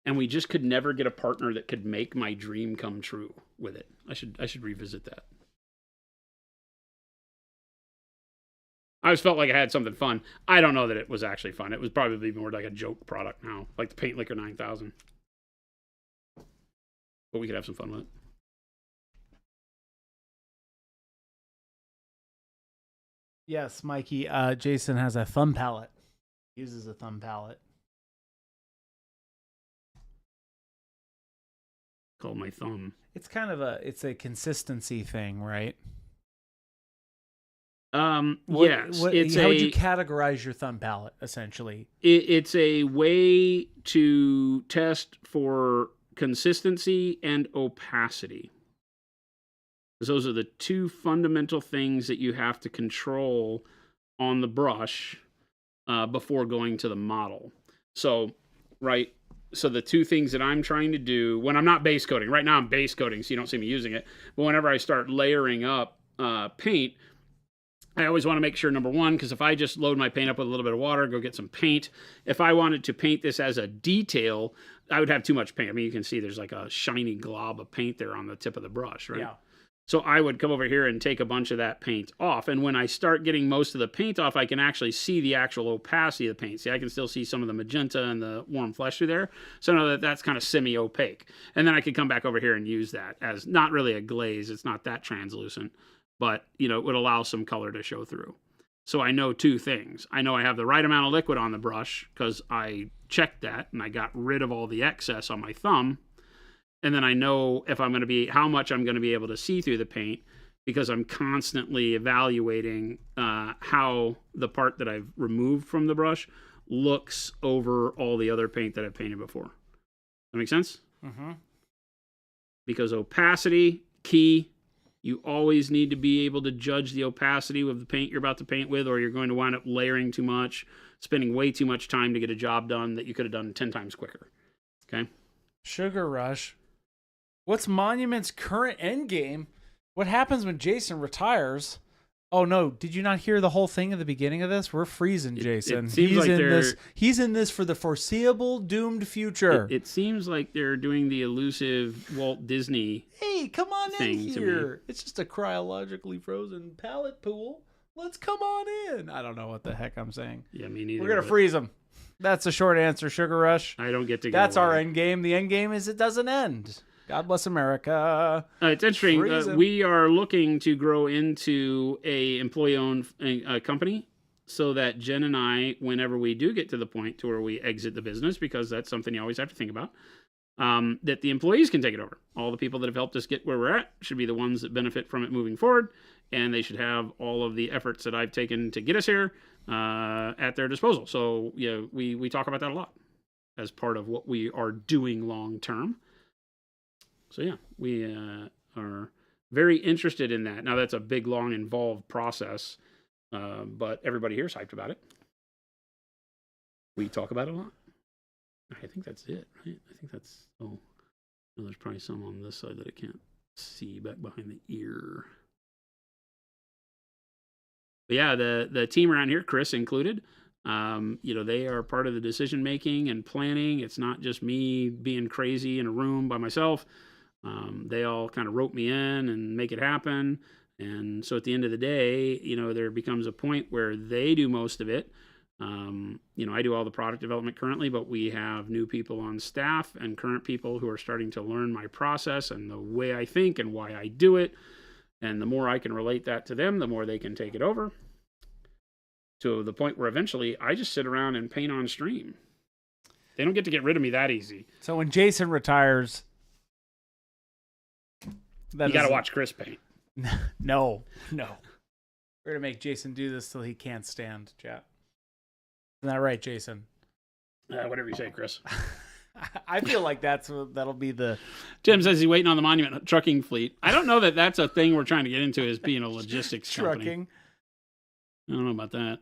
And we just could never get a partner that could make my dream come true with it. I should revisit that. I always felt like I had something fun. I don't know that it was actually fun. It was probably more like a joke product now, like the Paint Liquor 9000. But we could have some fun with it. Yes, Mikey. Jason has a thumb palette. He uses a thumb palette. Called my thumb. It's kind of a consistency thing, right? Yes. How would you categorize your thumb palette, essentially? It's a way to test for consistency and opacity. Those are the two fundamental things that you have to control on the brush before going to the model. So, right. So the two things that I'm trying to do when I'm not base coating, right now I'm base coating, so you don't see me using it. But whenever I start layering up paint, I always want to make sure, number one, because if I just load my paint up with a little bit of water, go get some paint. If I wanted to paint this as a detail, I would have too much paint. I mean, you can see there's like a shiny glob of paint there on the tip of the brush, right? Yeah. So I would come over here and take a bunch of that paint off. And when I start getting most of the paint off, I can actually see the actual opacity of the paint. See, I can still see some of the magenta and the warm flesh through there. So I know that that's kind of semi-opaque. And then I could come back over here and use that as not really a glaze. It's not that translucent, but it would allow some color to show through. So I know two things. I know I have the right amount of liquid on the brush because I checked that and I got rid of all the excess on my thumb. And then I know how much I'm going to be able to see through the paint because I'm constantly evaluating how the part that I've removed from the brush looks over all the other paint that I've painted before. That make sense? Mm-hmm. Because opacity, key. You always need to be able to judge the opacity of the paint you're about to paint with, or you're going to wind up layering too much, spending way too much time to get a job done that you could have done 10 times quicker. Okay? Sugar Rush. What's Monument's current end game? What happens when Jason retires? Oh no! Did you not hear the whole thing at the beginning of this? We're freezing Jason. It seems like He's in this for the foreseeable doomed future. It seems like they're doing the elusive Walt Disney. Hey, come on in here! It's just a cryologically frozen pallet pool. Let's come on in. I don't know what the heck I'm saying. Yeah, me neither. We're gonna freeze him. That's the short answer. Sugar Rush. I don't get to. That's our end game. The end game is it doesn't end. God bless America. It's interesting. We are looking to grow into a employee-owned company so that Jen and I, whenever we do get to the point to where we exit the business, because that's something you always have to think about, that the employees can take it over. All the people that have helped us get where we're at should be the ones that benefit from it moving forward, and they should have all of the efforts that I've taken to get us here at their disposal. So we talk about that a lot as part of what we are doing long term. So yeah, we are very interested in that. Now that's a big, long, involved process, but everybody here is hyped about it. We talk about it a lot. I think that's it, right? I think that's all Oh, there's probably some on this side that I can't see back behind the ear. But yeah, the team around here, Chris included, they are part of the decision making and planning. It's not just me being crazy in a room by myself. They all kind of rope me in and make it happen. And so at the end of the day, there becomes a point where they do most of it. I do all the product development currently, but we have new people on staff and current people who are starting to learn my process and the way I think and why I do it. And the more I can relate that to them, the more they can take it over. To the point where eventually I just sit around and paint on stream. They don't get to get rid of me that easy. So when Jason retires, You got to watch Chris paint. No. We're going to make Jason do this till he can't stand, chat. Isn't that right, Jason? Whatever you say, Chris. I feel like that'll be the... Tim says he's waiting on the Monument trucking fleet. I don't know that that's a thing we're trying to get into, is being a logistics company. Trucking. I don't know about that.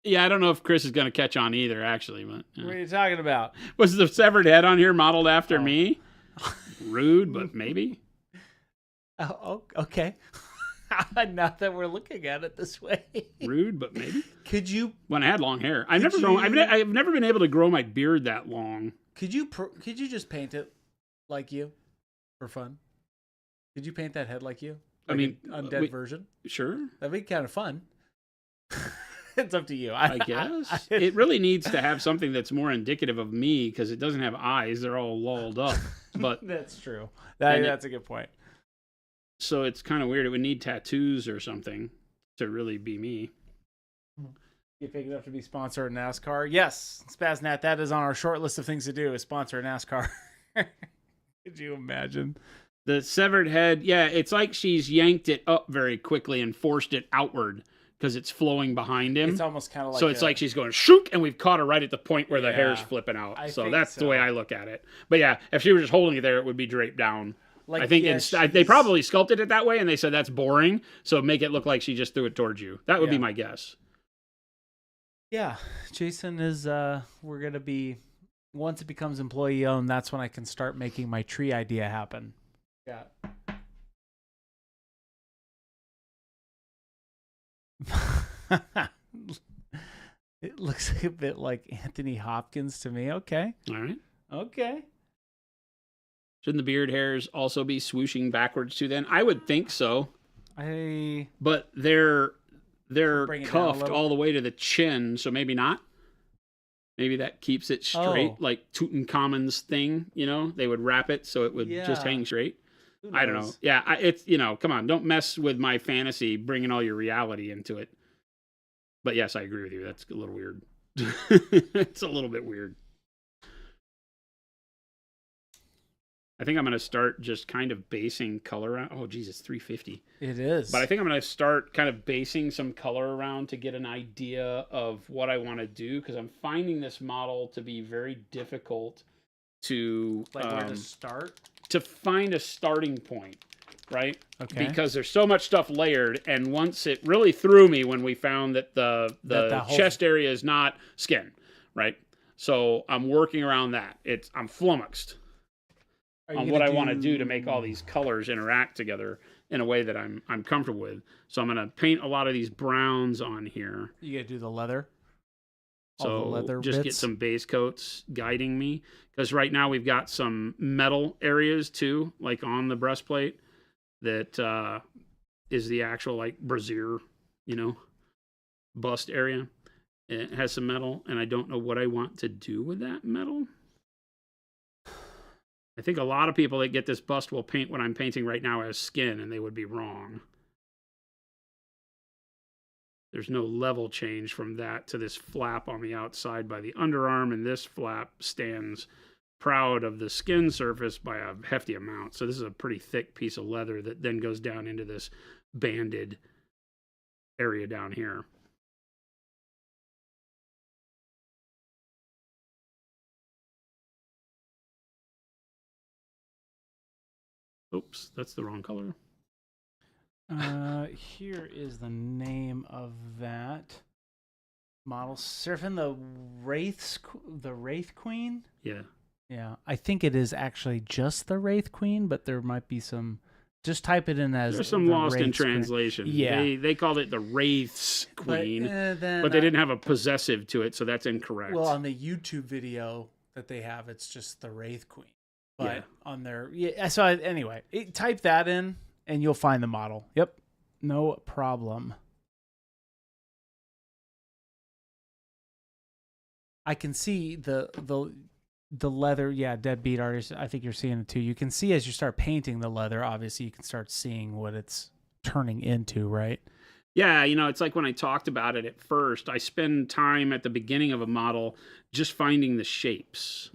Yeah, I don't know if Chris is going to catch on either, actually. But What are you talking about? Was the severed head on here modeled after me? Rude, but maybe. Oh, okay. Not that we're looking at it this way. Rude, but maybe. Could you? When I had long hair, I've never been able to grow my beard that long. Could you just paint it like you, for fun? Could you paint that head like you? Like an undead version. Sure, that'd be kind of fun. It's up to you. I guess it really needs to have something that's more indicative of me, because it doesn't have eyes; they're all lolled up. But that's true. That's a good point. So it's kind of weird. It would need tattoos or something to really be me. You big enough to be sponsored NASCAR? Yes, Spaznat. That is on our short list of things to do. Is sponsor NASCAR. Could you imagine? The severed head. Yeah, it's like she's yanked it up very quickly and forced it outward because it's flowing behind him. It's almost kind of like. So it's like she's going shook, and we've caught her right at the point where the hair's flipping out. So that's the way I look at it. But yeah, if she was just holding it there, it would be draped down. Like, I think they probably sculpted it that way, and they said that's boring, so make it look like she just threw it towards you. That would be my guess. Yeah, Jason is. We're gonna be, once it becomes employee owned, that's when I can start making my tree idea happen. Yeah. It looks a bit like Anthony Hopkins to me. Okay. All right. Okay. Shouldn't the beard hairs also be swooshing backwards too then? I would think so. But they're cuffed all the way to the chin, so maybe not. Maybe that keeps it straight, like Tutankhamun's thing, They would wrap it so it would just hang straight. I don't know. Yeah, it's, come on, don't mess with my fantasy bringing all your reality into it. But yes, I agree with you. That's a little weird. It's a little bit weird. I think I'm going to start just kind of basing color around. Oh, geez, it's 350. It is. But I think I'm going to start kind of basing some color around to get an idea of what I want to do, because I'm finding this model to be very difficult to... where to start? To find a starting point, right? Okay. Because there's so much stuff layered, and once it really threw me when we found that the chest area is not skin, right? So I'm working around that. I'm flummoxed on what I want to do to make all these colors interact together in a way that I'm comfortable with. So I'm going to paint a lot of these browns on here. You got to do the leather? So the leather just bits? Get some base coats guiding me. Because right now we've got some metal areas too, like on the breastplate, that is the actual like brassiere, bust area. It has some metal, and I don't know what I want to do with that metal. I think a lot of people that get this bust will paint what I'm painting right now as skin, and they would be wrong. There's no level change from that to this flap on the outside by the underarm, and this flap stands proud of the skin surface by a hefty amount. So this is a pretty thick piece of leather that then goes down into this banded area down here. Oops, that's the wrong color. Here is the name of that model. Surfing the Wraith Queen? Yeah. Yeah, I think it is actually just the Wraith Queen, but there might be some. Just type it in as There's some the lost in Wraith's Queen. translation. Yeah. They called it the Wraith's Queen, then but they didn't have a possessive to it, so that's incorrect. Well, on the YouTube video that they have, it's just the Wraith Queen. But Yeah. on their so anyway, type that in and you'll find the model. Yep, no problem. I can see the leather. Yeah, Deadbeat Artist. I think you're seeing it too. You can see as you start painting the leather. Obviously, you can start seeing what it's turning into, right? Yeah, it's like when I talked about it at first, I spend time at the beginning of a model just finding the shapes,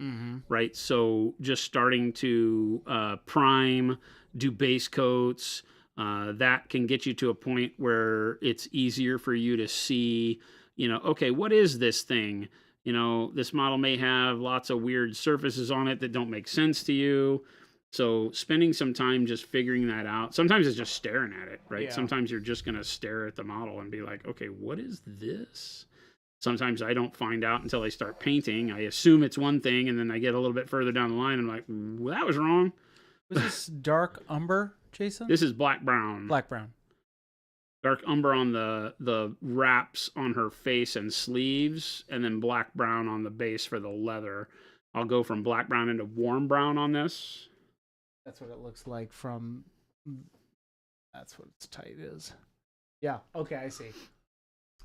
right? So just starting to prime, do base coats. That can get you to a point where it's easier for you to see, okay, what is this thing? This model may have lots of weird surfaces on it that don't make sense to you. So spending some time just figuring that out. Sometimes it's just staring at it, right? Yeah. Sometimes you're just going to stare at the model and be like, okay, what is this? Sometimes I don't find out until I start painting. I assume it's one thing, and then I get a little bit further down the line and I'm like, well, that was wrong. Was this dark umber, Jason? This is black-brown. Black-brown. Dark umber on the wraps on her face and sleeves, and then black-brown on the base for the leather. I'll go from black-brown into warm brown on this. That's what it looks like from. That's what its tight is. Yeah. Okay, I see.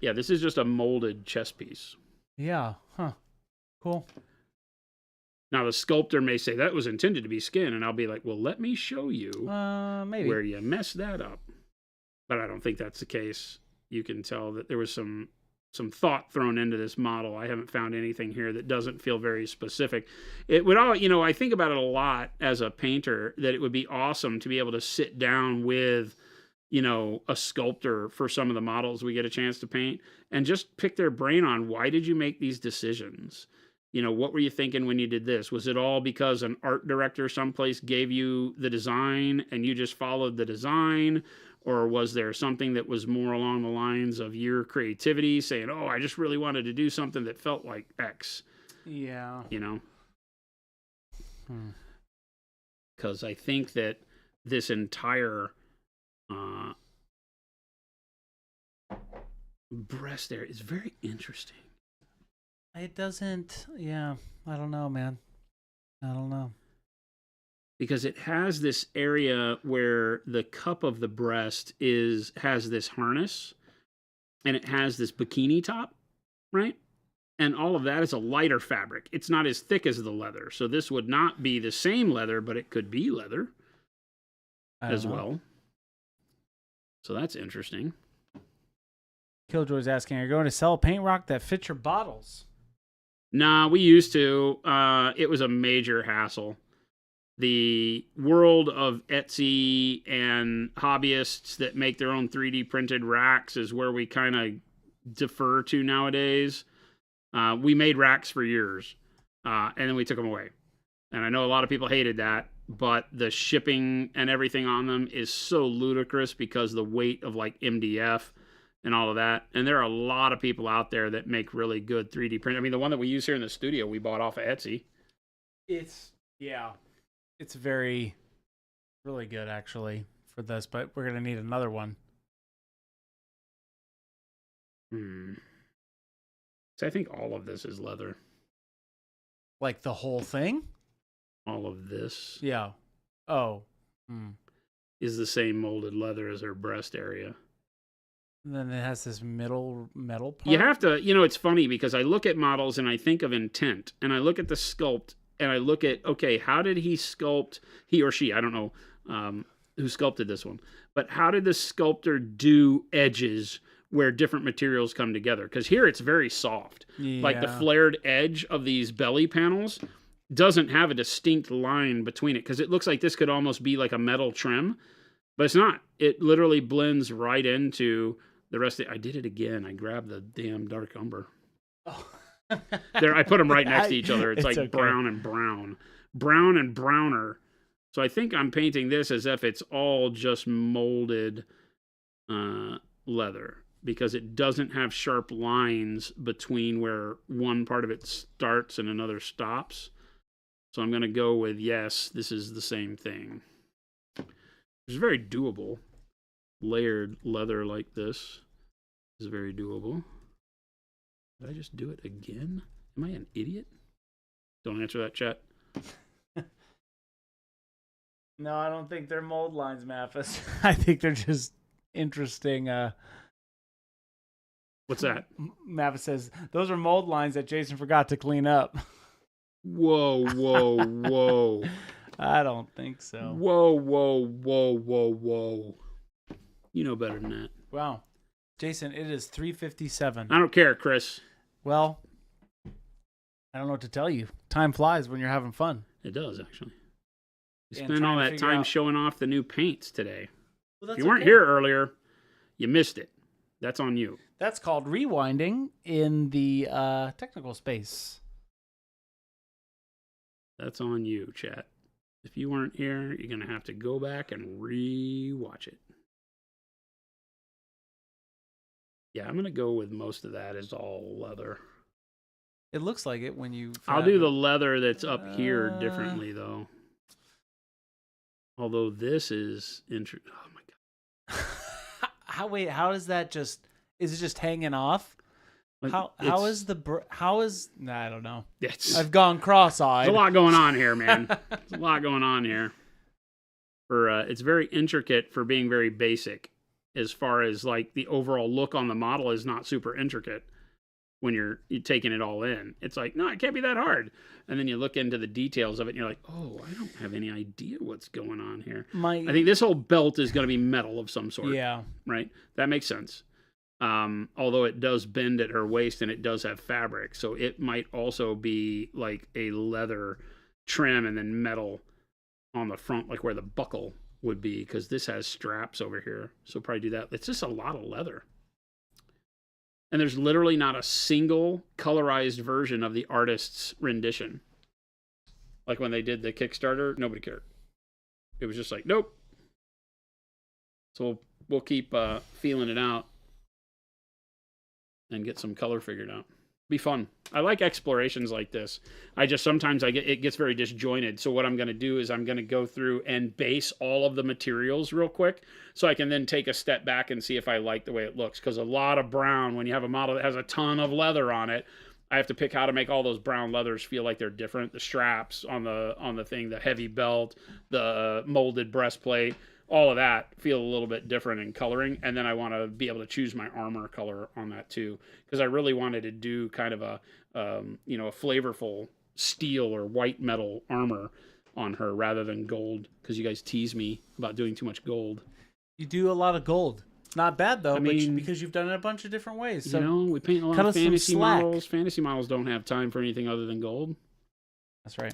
Yeah, this is just a molded chess piece. Yeah. Huh. Cool. Now, the sculptor may say that was intended to be skin, and I'll be like, well, let me show you Maybe. where you messed that up. But I don't think that's the case. You can tell that there was some thought thrown into this model. I haven't found anything here that doesn't feel very specific. It would all, I think about it a lot as a painter, that it would be awesome to be able to sit down with, a sculptor for some of the models we get a chance to paint and just pick their brain on, why did you make these decisions? What were you thinking when you did this? Was it all because an art director someplace gave you the design and you just followed the design? Or was there something that was more along the lines of your creativity, saying, oh, I just really wanted to do something that felt like X? Yeah. Because I think that this entire breast area is very interesting. It doesn't. Yeah. I don't know, man. I don't know. Because it has this area where the cup of the breast has this harness, and it has this bikini top, right? And all of that is a lighter fabric. It's not as thick as the leather. So this would not be the same leather, but it could be leather as well. So that's interesting. Killjoy's asking, are you going to sell a paint rock that fits your bottles? Nah, we used to. It was a major hassle. The world of Etsy and hobbyists that make their own 3D printed racks is where we kind of defer to nowadays. We made racks for years, and then we took them away. And I know a lot of people hated that, but the shipping and everything on them is so ludicrous because the weight of like MDF and all of that. And there are a lot of people out there that make really good 3D print. I mean, the one that we use here in the studio, we bought off of Etsy. It's really good, actually, for this, but we're going to need another one. So I think all of this is leather. Like the whole thing? All of this Yeah. Oh. is the same molded leather as her breast area. And then it has this metal part? You have to, it's funny because I look at models and I think of intent, and I look at the sculpt, and I look at, okay, how did he sculpt, he or she, I don't know who sculpted this one, but how did the sculptor do edges where different materials come together? Because here it's very soft. Yeah. Like the flared edge of these belly panels doesn't have a distinct line between it, because it looks like this could almost be like a metal trim, but it's not. It literally blends right into the rest of it. I did it again. I grabbed the damn dark umber. Oh. There, I put them right next to each other. It's like okay. brown and browner. So I think I'm painting this as if it's all just molded leather, because it doesn't have sharp lines between where one part of it starts and another stops. So I'm going to go with yes, this is the same thing. It's very doable. Layered leather like this is very doable. Did I just do it again? Am I an idiot? Don't answer that, chat. No, I don't think they're mold lines, Mathis. I think they're just interesting. What's that? Mathis says, those are mold lines that Jason forgot to clean up. Whoa, whoa, whoa. I don't think so. Whoa, whoa, whoa, whoa, whoa. You know better than that. Wow. Jason, it is 3:57. I don't care, Chris. Well, I don't know what to tell you. Time flies when you're having fun. It does, actually. You And spent all trying to that figure time out- showing off the new paints today. Well, If you weren't here earlier, you missed it. That's on you. That's called rewinding in the technical space. That's on you, chat. If you weren't here, you're going to have to go back and re-watch it. Yeah, I'm going to go with most of that is all leather. It looks like it when you. I'll do the leather that's up here differently, though. Although this is interesting. Oh, my God. How is that just? Is it just hanging off? How is the how is? Nah, I don't know. I've gone cross-eyed. There's a lot going on here, man. There's a lot going on here. It's very intricate for being very basic. As far as like the overall look on the model is not super intricate when you're taking it all in. It's like, no, it can't be that hard. And then you look into the details of it and you're like, oh, I don't have any idea what's going on here. I think this whole belt is going to be metal of some sort. Yeah. Right? That makes sense. Although it does bend at her waist and it does have fabric. So it might also be like a leather trim and then metal on the front, like where the buckle would be, because this has straps over here. So probably do that. It's just a lot of leather. And there's literally not a single colorized version of the artist's rendition. Like when they did the Kickstarter, nobody cared. It was just like, nope. So we'll keep feeling it out and get some color figured out. Be fun. I like explorations like this. Sometimes it gets very disjointed. So what I'm going to do is I'm going to go through and base all of the materials real quick so I can then take a step back and see if I like the way it looks. Because a lot of brown, when you have a model that has a ton of leather on it, I have to pick how to make all those brown leathers feel like they're different. The straps on the thing, the heavy belt, the molded breastplate, all of that feel a little bit different in coloring. And then I want to be able to choose my armor color on that too, because I really wanted to do kind of a flavorful steel or white metal armor on her rather than gold, because you guys tease me about doing too much gold. You do a lot of gold. Not bad though, I mean, because you've done it a bunch of different ways. So we paint a lot of fantasy models. Fantasy models don't have time for anything other than gold. That's right.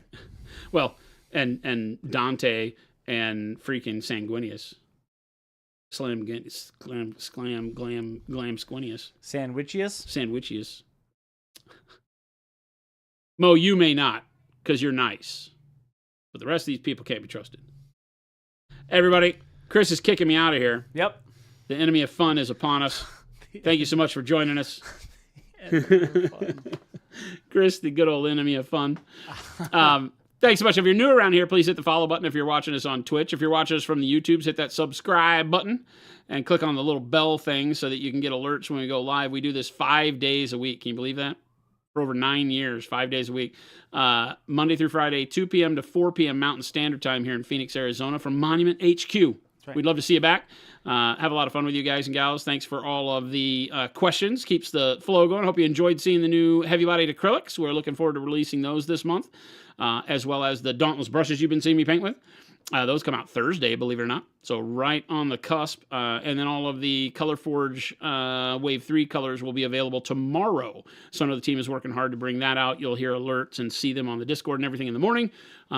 Well, and Dante and freaking Sanguinius. Glam Squinius. Sandwichius. Mo, you may not, because you're nice. But the rest of these people can't be trusted. Everybody, Chris is kicking me out of here. Yep. The enemy of fun is upon us. Thank you so much for joining us. Chris, the good old enemy of fun. Thanks so much. If you're new around here, please hit the follow button. If you're watching us on Twitch, if you're watching us from the YouTubes, hit that subscribe button and click on the little bell thing so that you can get alerts when we go live. We do this 5 days a week. Can you believe that? For over 9 years, 5 days a week. Monday through Friday, 2 p.m. to 4 p.m. Mountain Standard Time here in Phoenix, Arizona from Monument HQ. Right. We'd love to see you back. Have a lot of fun with you guys and gals. Thanks for all of the questions. Keeps the flow going. Hope you enjoyed seeing the new heavy-bodied acrylics. We're looking forward to releasing those this month, as well as the Dauntless brushes you've been seeing me paint with. Those come out Thursday, believe it or not. So right on the cusp. And then all of the ColorForge Wave 3 colors will be available tomorrow. So I know the team is working hard to bring that out. You'll hear alerts and see them on the Discord and everything in the morning.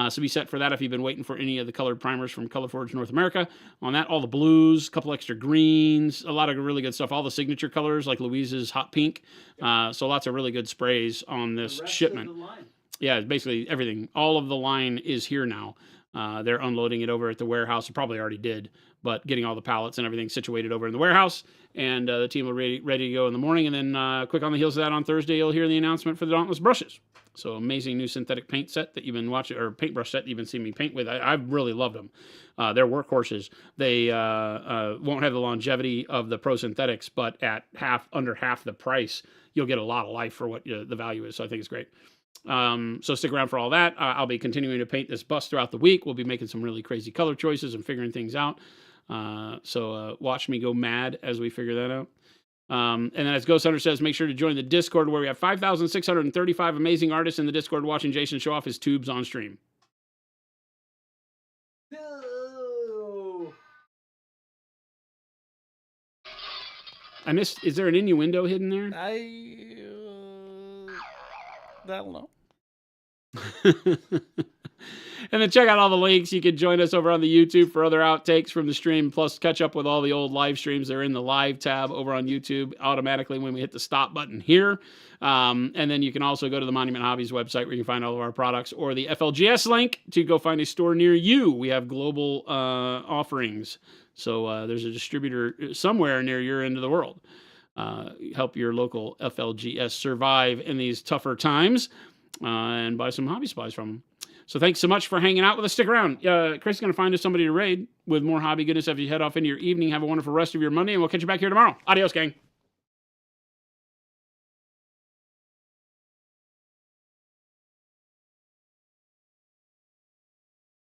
So be set for that if you've been waiting for any of the colored primers from ColorForge North America. On that, all the blues, a couple extra greens, a lot of really good stuff. All the signature colors like Louise's Hot Pink. So lots of really good sprays on this shipment. Yeah, basically everything. All of the line is here now. They're unloading it over at the warehouse. They probably already did, but getting all the pallets and everything situated over in the warehouse. And the team will be ready to go in the morning. And then quick on the heels of that on Thursday, you'll hear the announcement for the Dauntless brushes. So amazing new synthetic paint set that you've been watching, or paintbrush set that you've been seeing me paint with. I've really loved them. They're workhorses. They won't have the longevity of the Pro Synthetics, but at under half the price, you'll get a lot of life for what the value is. So I think it's great. So stick around for all that. I'll be continuing to paint this bus throughout the week. We'll be making some really crazy color choices and figuring things out. So watch me go mad as we figure that out. And then as Ghost Hunter says, make sure to join the Discord where we have 5,635 amazing artists in the Discord watching Jason show off his tubes on stream. No. I missed, is there an innuendo hidden there? I don't know. And then check out all the links. You can join us over on the YouTube for other outtakes from the stream, plus catch up with all the old live streams. They're in the live tab over on YouTube automatically when we hit the stop button here. And then you can also go to the Monument Hobbies website where you can find all of our products, or the FLGS link to go find a store near you. We have global offerings. So there's a distributor somewhere near your end of the world. Help your local FLGS survive in these tougher times and buy some hobby supplies from them. So thanks so much for hanging out with us. Stick around. Chris is going to find us somebody to raid with more hobby goodness as you head off into your evening. Have a wonderful rest of your Monday, and we'll catch you back here tomorrow. Adios, gang.